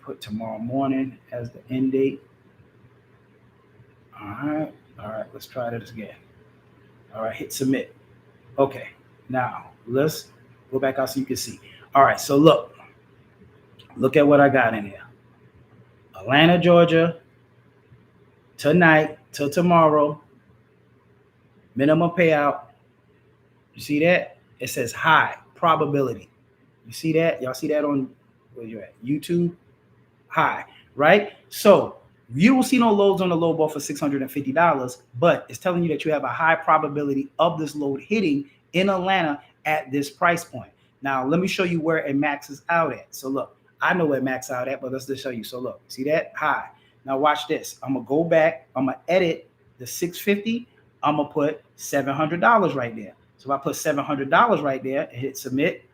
Put tomorrow morning as the end date. All right. Let's try this again. All right. Hit submit. Okay. Now let's go back out so you can see. All right. So look. Look at what I got in here. Atlanta, Georgia, tonight till tomorrow. Minimum payout. You see that? It says high probability. You see that? Y'all see that on where you at? YouTube? High, right? So you don't see no loads on the load board for $650, but it's telling you that you have a high probability of this load hitting in Atlanta at this price point. Now, let me show you where it maxes out at. So look. I know where max out at, but let's just show you. So look, see that? High. Now watch this. I'm going to go back. I'm going to edit the 650 I'm gonna put $700 right there. So if I put $700 right there and hit submit,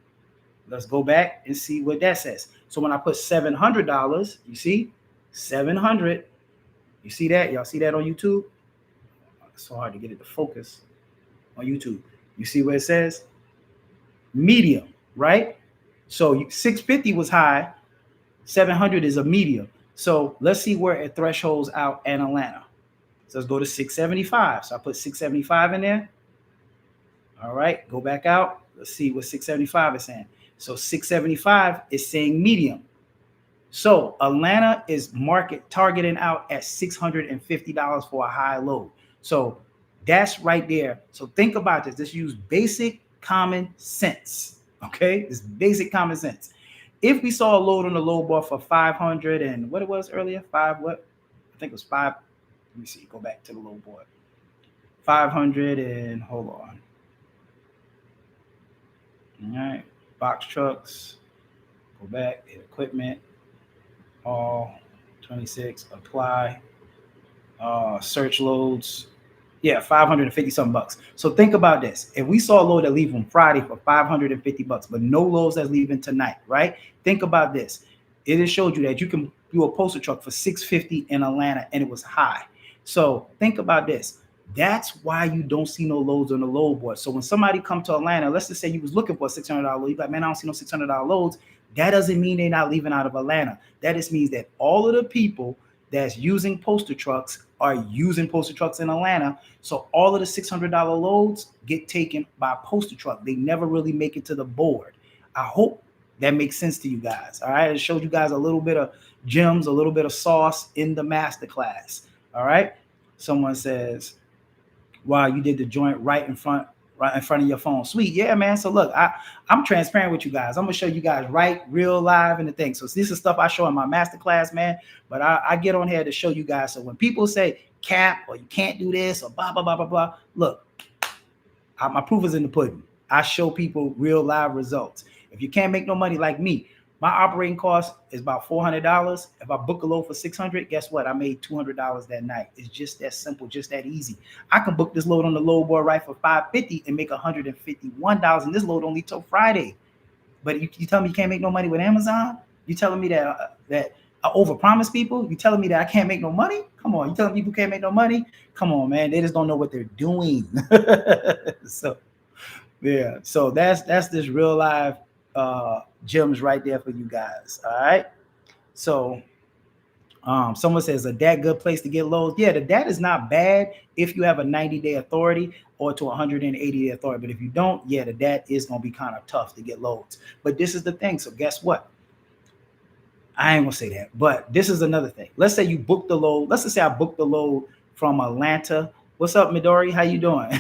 let's go back and see what that says. So when I put $700, you see 700. You see that? Y'all see that on YouTube? It's so hard to get it to focus on YouTube. You see where it says medium, right? So 650 was high, 700 is a medium. So let's see where it thresholds out in Atlanta. So let's go to 675. So I put 675 in there. All right, go back out. Let's see what 675 is saying. So 675 is saying medium. So Atlanta is market targeting out at $650 for a high load. So that's right there. So think about this. Just use basic common sense. Okay, it's basic common sense. If we saw a load on the low bar for 500 and what it was earlier, what? I think it was 5. Let me see. Go back to the low board. 500 and hold on. All right, box trucks. Go back. Equipment. All 26. Apply. Search loads. Yeah, 550 something bucks. So think about this. If we saw a load that leave on Friday for 550 bucks, but no loads that's leaving tonight, right? Think about this. It just showed you that you can do a postal truck for 650 in Atlanta and it was high. So think about this. That's why you don't see no loads on the load board. So when somebody come to Atlanta, let's just say you was looking for a $600 load, you're like, man, I don't see no $600 loads. That doesn't mean they're not leaving out of Atlanta. That just means that all of the people that's using postal trucks are using postal trucks in Atlanta. So all of the $600 loads get taken by postal truck. They never really make it to the board. I hope that makes sense to you guys. All right. It showed you guys a little bit of gems, a little bit of sauce in the masterclass. All right. Someone says, wow, you did the joint right in front of your phone. Sweet. Yeah, man. So look, I'm transparent with you guys. I'm gonna show you guys right, real live and the thing. So this is stuff I show in my masterclass, man. But I get on here to show you guys. So when people say cap or you can't do this or blah, blah, blah, blah, blah, look, my proof is in the pudding. I show people real live results. If you can't make no money like me, my operating cost is about $400. If I book a load for $600, guess what? I made $200 that night. It's just that simple, just that easy. I can book this load on the load board right for $550 and make $151, and this load only till Friday. But you tell me you can't make no money with Amazon? You telling me that I overpromise people? You telling me that I can't make no money? Come on, you telling people can't make no money? Come on, man. They just don't know what they're doing. So yeah, so that's this real live gems right there for you guys. All right. So someone says a DAT good place to get loads. Yeah, the DAT is not bad if you have a 90-day authority or to 180-day authority. But if you don't, yeah, the DAT is going to be kind of tough to get loads. But this is the thing. So guess what? I ain't gonna say that, but this is another thing. Let's say you booked the load. Let's just say I booked the load from Atlanta. What's up, Midori? How you doing?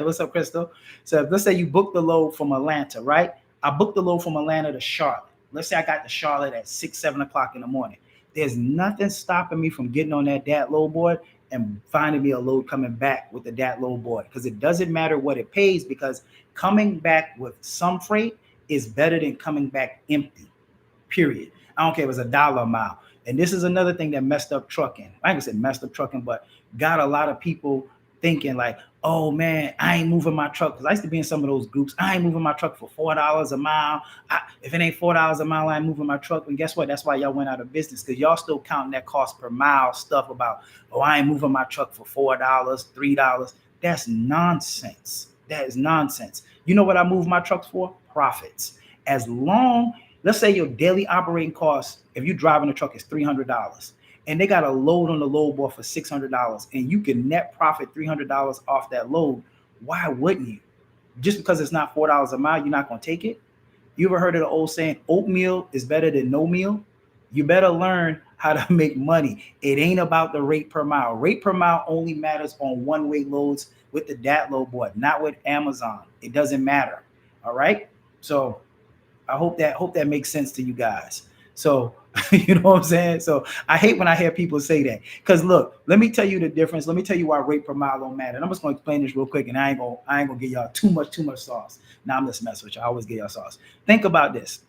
What's up, Crystal? So let's say you booked the load from Atlanta, right? I booked the load from Atlanta to Charlotte. Let's say I got to Charlotte at 6, 7 o'clock in the morning. There's nothing stopping me from getting on that DAT load board and finding me a load coming back with the DAT load board, because it doesn't matter what it pays, because coming back with some freight is better than coming back empty, period. I don't care if it's $1 a mile. And this is another thing that messed up trucking. I ain't gonna say messed up trucking, but got a lot of people thinking like, oh man, I ain't moving my truck. Because I used to be in some of those groups. I ain't moving my truck for $4 a mile. If it ain't $4 a mile, I ain't moving my truck. And guess what? That's why y'all went out of business, because y'all still counting that cost per mile stuff about, oh, I ain't moving my truck for $4, $3. That's nonsense. That is nonsense. You know what I move my trucks for? Profits. As long, let's say your daily operating cost, if you're driving a truck, is $300. And they got a load on the load board for $600, and you can net profit $300 off that load. Why wouldn't you? Just because it's not $4 a mile, you're not going to take it? You ever heard of the old saying, oatmeal is better than no meal? You better learn how to make money. It ain't about the rate per mile. Rate per mile only matters on one-way loads with the DAT load board, not with Amazon. It doesn't matter. All right? So I hope that makes sense to you guys. So, you know what I'm saying? So I hate when I hear people say that, because look, let me tell you the difference. Let me tell you why rate per mile don't matter. And I'm just going to explain this real quick, and I ain't gonna give y'all too much sauce. Now I'm just messing with you. I always give y'all sauce. Think about this.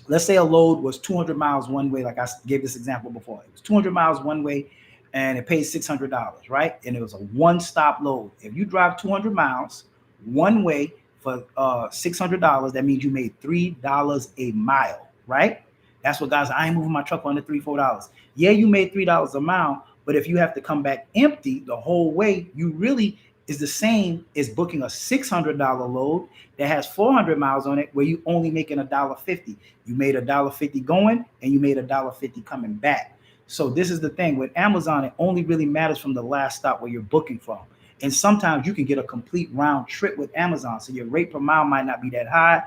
Let's say a load was 200 miles one way. Like I gave this example before. It was 200 miles one way. and it pays $600, right? And it was a one-stop load. If you drive 200 miles one way for $600, that means you made $3 a mile, right? That's what guys. I ain't moving my truck under $3-4. Yeah, you made $3 a mile, but if you have to come back empty the whole way, you really is the same as booking a $600 load that has 400 miles on it, where you only making $1.50. You made $1.50 going, and you made $1.50 coming back. So this is the thing with Amazon; it only really matters from the last stop where you're booking from. And sometimes you can get a complete round trip with Amazon, so your rate per mile might not be that high,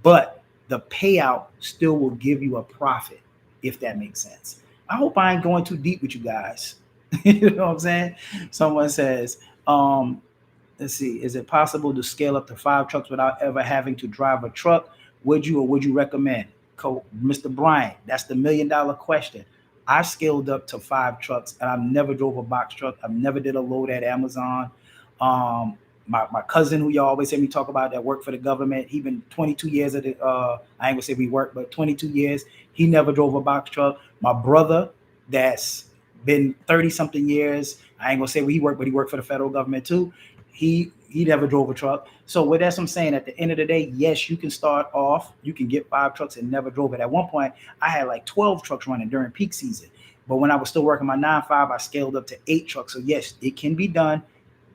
but the payout still will give you a profit, if that makes sense. I hope I ain't going too deep with you guys. You know what I'm saying? Someone says, let's see, is it possible to scale up to 5 trucks without ever having to drive a truck? Would you or would you recommend? Mr. Bryant, that's the $1 million question. I scaled up to 5 trucks, and I've never drove a box truck. I've never did a load at Amazon. My cousin, who y'all always hear me talk about, that worked for the government, he been 22 years at the, I ain't gonna say we worked, but 22 years, he never drove a box truck. My brother, that's been 30 something years, I ain't gonna say where he worked, but he worked for the federal government too. He never drove a truck. So what that's what I'm saying, at the end of the day, yes, you can start off, you can get 5 trucks and never drove it. At one point, I had like 12 trucks running during peak season. But when I was still working my 9 to 5, I scaled up to 8 trucks. So yes, it can be done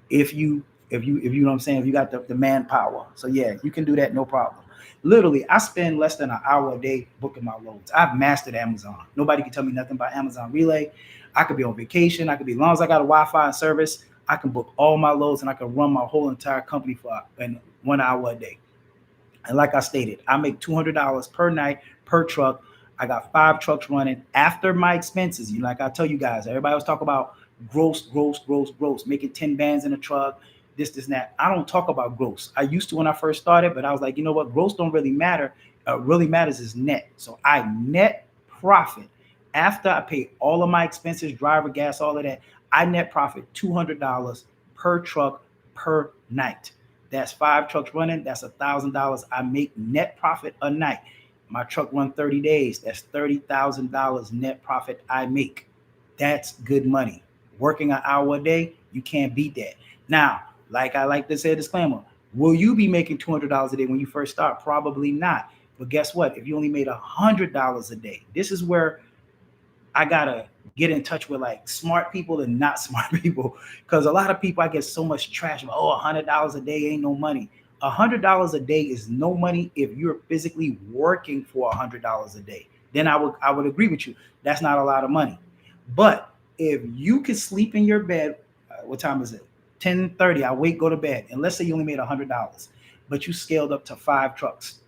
if you know what I'm saying, if you got the manpower. So yeah, you can do that, no problem. Literally, I spend less than an hour a day booking my loads. I've mastered Amazon. Nobody can tell me nothing about Amazon Relay. I could be on vacation. I could be, as long as I got a Wi-Fi and service, I can book all my loads, and I can run my whole entire company for in 1 hour a day. And like I stated, I make $200 per night per truck. I got 5 trucks running after my expenses. You know, like I tell you guys, everybody was talking about gross, making 10 bands in a truck, this, and that. I don't talk about gross. I used to when I first started, but I was like, you know what? Gross don't really matter. Really matters is net. So I net profit after I pay all of my expenses, driver, gas, all of that. I net profit $200 per truck per night. That's 5 trucks running. That's $1,000 I make net profit a night. My truck run 30 days. That's $30,000 net profit I make. That's good money. Working an hour a day, you can't beat that. Now, like I like to say, a disclaimer: will you be making $200 a day when you first start? Probably not. But guess what? If you only made $100 a day, this is where I gotta get in touch with like smart people and not smart people, because a lot of people, I get so much trash about, oh, $100 a day ain't no money. $100 a day is no money if you're physically working for $100 a day. Then I would agree with you. That's not a lot of money. But if you could sleep in your bed, what time is it? 10:30. I wait, go to bed, and let's say you only made $100, but you scaled up to 5 trucks.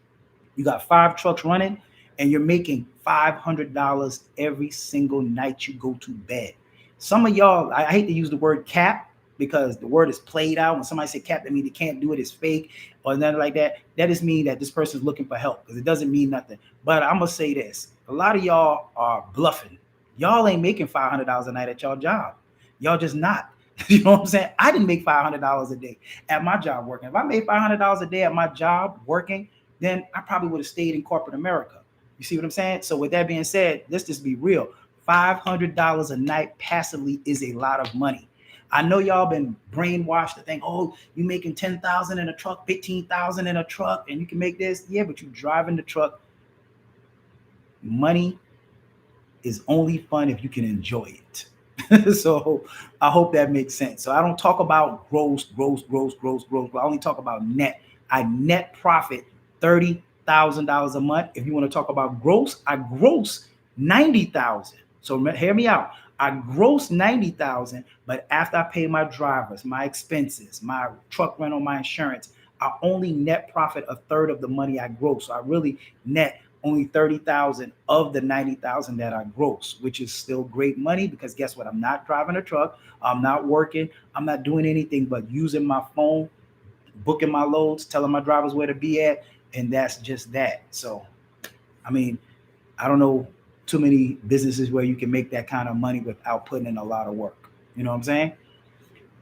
You got 5 trucks running, and you're making $500 every single night you go to bed. Some of y'all, I hate to use the word cap because the word is played out. When somebody say cap, that means they can't do it, it's fake or nothing like that. That just means that this person's looking for help, because it doesn't mean nothing. But I'm gonna say this: a lot of y'all are bluffing. Y'all ain't making $500 a night at y'all job. Y'all just not. You know what I'm saying? I didn't make $500 a day at my job working. If I made $500 a day at my job working, then I probably would have stayed in corporate America. You see what I'm saying? So with that being said, let's just be real. $500 a night passively is a lot of money. I know y'all been brainwashed to think, oh, you making 10,000 in a truck, 15,000 in a truck, and you can make this. Yeah, but you driving the truck. Money is only fun if you can enjoy it. So I hope that makes sense. So I don't talk about gross. But I only talk about net. I net profit $30,000 a month. If you want to talk about gross, I gross 90,000. So hear me out. I gross 90,000, but after I pay my drivers, my expenses, my truck rental, my insurance, I only net profit a third of the money I gross. So I really net only 30,000 of the 90,000 that I gross, which is still great money, because guess what? I'm not driving a truck. I'm not working. I'm not doing anything but using my phone, booking my loads, telling my drivers where to be at. And that's just that. So, I mean, I don't know too many businesses where you can make that kind of money without putting in a lot of work. You know what I'm saying?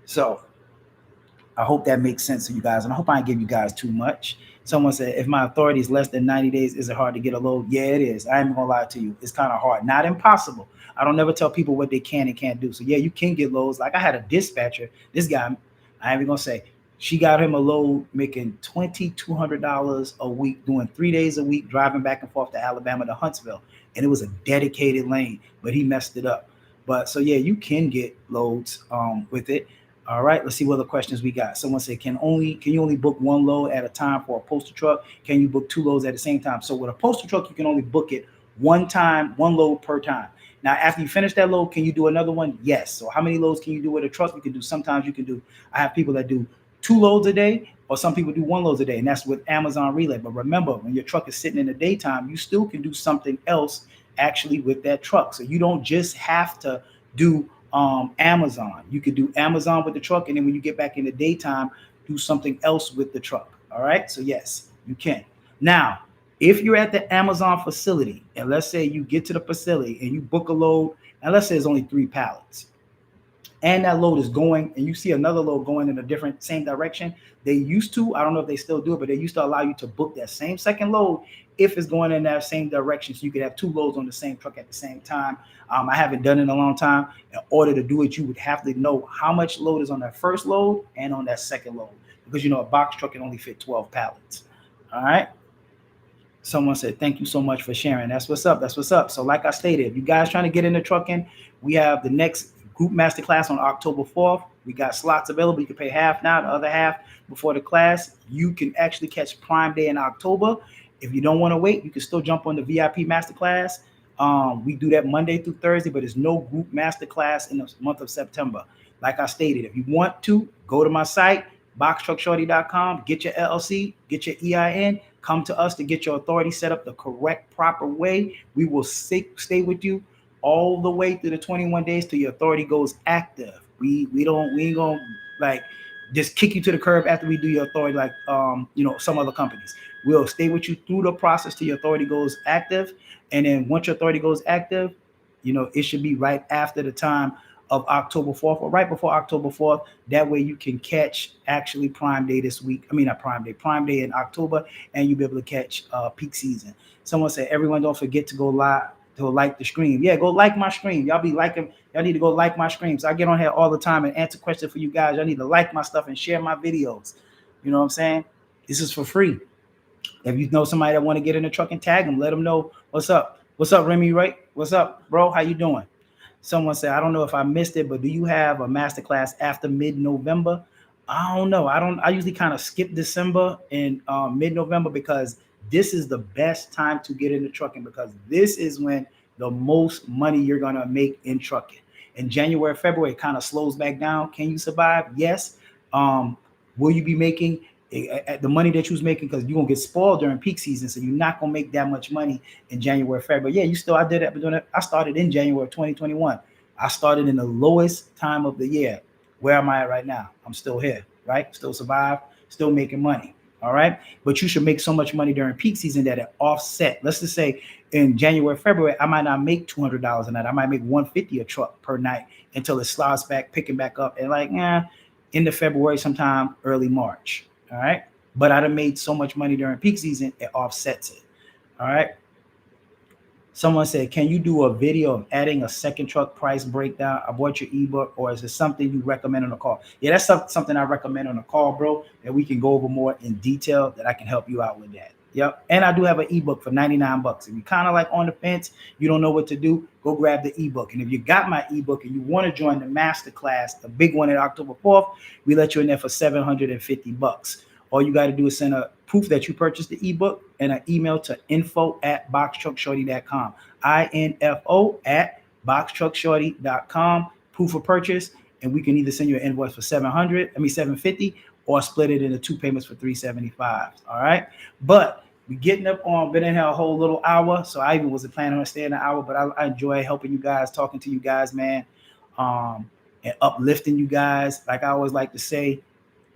So, I hope that makes sense to you guys, and I hope I didn't give you guys too much. Someone said, if my authority is less than 90 days, is it hard to get a load? Yeah, it is. I ain't gonna lie to you. It's kind of hard. Not impossible. I don't never tell people what they can and can't do. So yeah, you can get loads. Like I had a dispatcher. This guy, I ain't even gonna say, she got him a load making $2,200 a week, doing 3 days a week, driving back and forth to Alabama to Huntsville. And it was a dedicated lane, but he messed it up. But so yeah, you can get loads with it. All right, let's see what other questions we got. Someone said, can you only book one load at a time for a postal truck? Can you book two loads at the same time? So with a postal truck, you can only book it one time, one load per time. Now, after you finish that load, can you do another one? Yes. So how many loads can you do with a truck? You can do, sometimes you can do, I have people that do two loads a day, or some people do one load a day, and that's with Amazon Relay. But remember, when your truck is sitting in the daytime, you still can do something else actually with that truck. So you don't just have to do Amazon. You could do Amazon with the truck, and then when you get back in the daytime, do something else with the truck. All right. So yes, you can. Now, if you're at the Amazon facility, and let's say you get to the facility and you book a load, and let's say it's only 3 pallets, and that load is going, and you see another load going in a different same direction, they used to, I don't know if they still do it, but they used to allow you to book that same second load if it's going in that same direction, so you could have 2 loads on the same truck at the same time. I haven't done it in a long time. In order to do it, you would have to know how much load is on that first load and on that second load, because a box truck can only fit 12 pallets. All right. Someone said, thank you so much for sharing. That's what's up. That's what's up. So like I stated, if you guys trying to get into trucking, we have the next group masterclass on October 4th. We got slots available. You can pay half now, the other half before the class. You can actually catch Prime Day in October. If you don't want to wait, you can still jump on the VIP masterclass. We do that Monday through Thursday, but there's no group masterclass in the month of September. Like I stated, if you want to, go to my site, boxtruckshorty.com, get your LLC, get your EIN, come to us to get your authority set up the correct, proper way. We will stay with you all the way through the 21 days till your authority goes active. We ain't gonna like just kick you to the curb after we do your authority like some other companies. We'll stay with you through the process till your authority goes active. And then once your authority goes active, it should be right after the time of October 4th or right before October 4th. That way you can catch actually Prime Day this week. I mean, not Prime Day, Prime Day in October, and you'll be able to catch peak season. Someone said, everyone don't forget to go live, to like the stream. Yeah, go like my stream. Y'all be liking, y'all need to go like my streams. I get on here all the time and answer questions for you guys. Y'all need to like my stuff and share my videos. You know what I'm saying? This is for free. If you know somebody that want to get in the truck and tag them, let them know what's up. What's up, Remy? Right? What's up, bro? How you doing? Someone said, I don't know if I missed it, but do you have a masterclass after mid-November? I don't know. I usually kind of skip December and mid-November, because this is the best time to get into trucking, because this is when the most money you're going to make in trucking. In January, February, it kind of slows back down. Can you survive? Yes. Will you be making the money that you was making, because you're gonna get spoiled during peak season, so you're not gonna make that much money in January, February. Yeah, I did that, but I started in January 2021. I started in the lowest time of the year. Where am I at right now? I'm still here, right? Still survive, still making money. All right. But you should make so much money during peak season that it offset. Let's just say in January, February, I might not make $200 a night. I might make $150 a truck per night until it slides back, picking back up, and into February, sometime early March. All right. But I'd have made so much money during peak season, it offsets it. All right. Someone said, can you do a video of adding a second truck price breakdown? I bought your ebook, or is it something you recommend on a call? Yeah, that's something I recommend on a call, bro, that we can go over more in detail, that I can help you out with that. Yep. And I do have an ebook for $99. If you're kind of like on the fence, you don't know what to do, go grab the ebook. And if you got my ebook and you want to join the masterclass, the big one at October 4th, we let you in there for $750. All you got to do is send a proof that you purchased the ebook and an email to info@boxtruckshorty.com. info@boxtruckshorty.com. Proof of purchase, and we can either send you an invoice for $750, or split it into 2 payments for $375. All right. But we getting up on, been in here a whole little hour. So I even wasn't planning on staying an hour, but I enjoy helping you guys, talking to you guys, man. And uplifting you guys. Like I always like to say,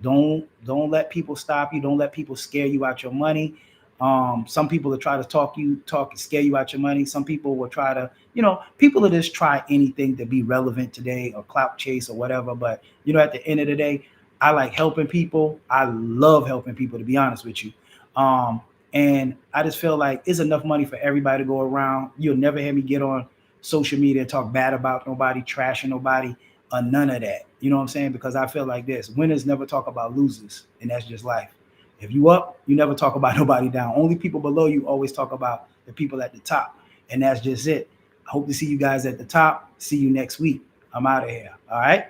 don't let people stop you. Don't let people scare you out your money. Some people will try to talk and scare you out your money. Some people will try to, people will just try anything to be relevant today, or clout chase or whatever. But at the end of the day, I like helping people. I love helping people, to be honest with you. And I just feel like it's enough money for everybody to go around. You'll never hear me get on social media and talk bad about nobody, trashing nobody, or none of that. You know what I'm saying? Because I feel like this: winners never talk about losers, and that's just life. If you up, you never talk about nobody down. Only people below you always talk about the people at the top, and that's just it. I hope to see you guys at the top. See you next week. I'm out of here. All right.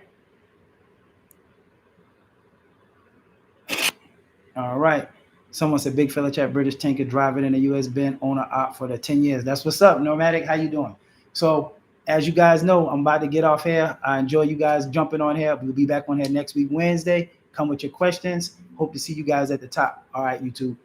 All right. Someone said big fella chat British tanker driving in a US Ben owner op for the 10 years. That's what's up. Nomadic, how you doing? So as you guys know, I'm about to get off here. I enjoy you guys jumping on here. We'll be back on here next week, Wednesday. Come with your questions. Hope to see you guys at the top. All right, YouTube.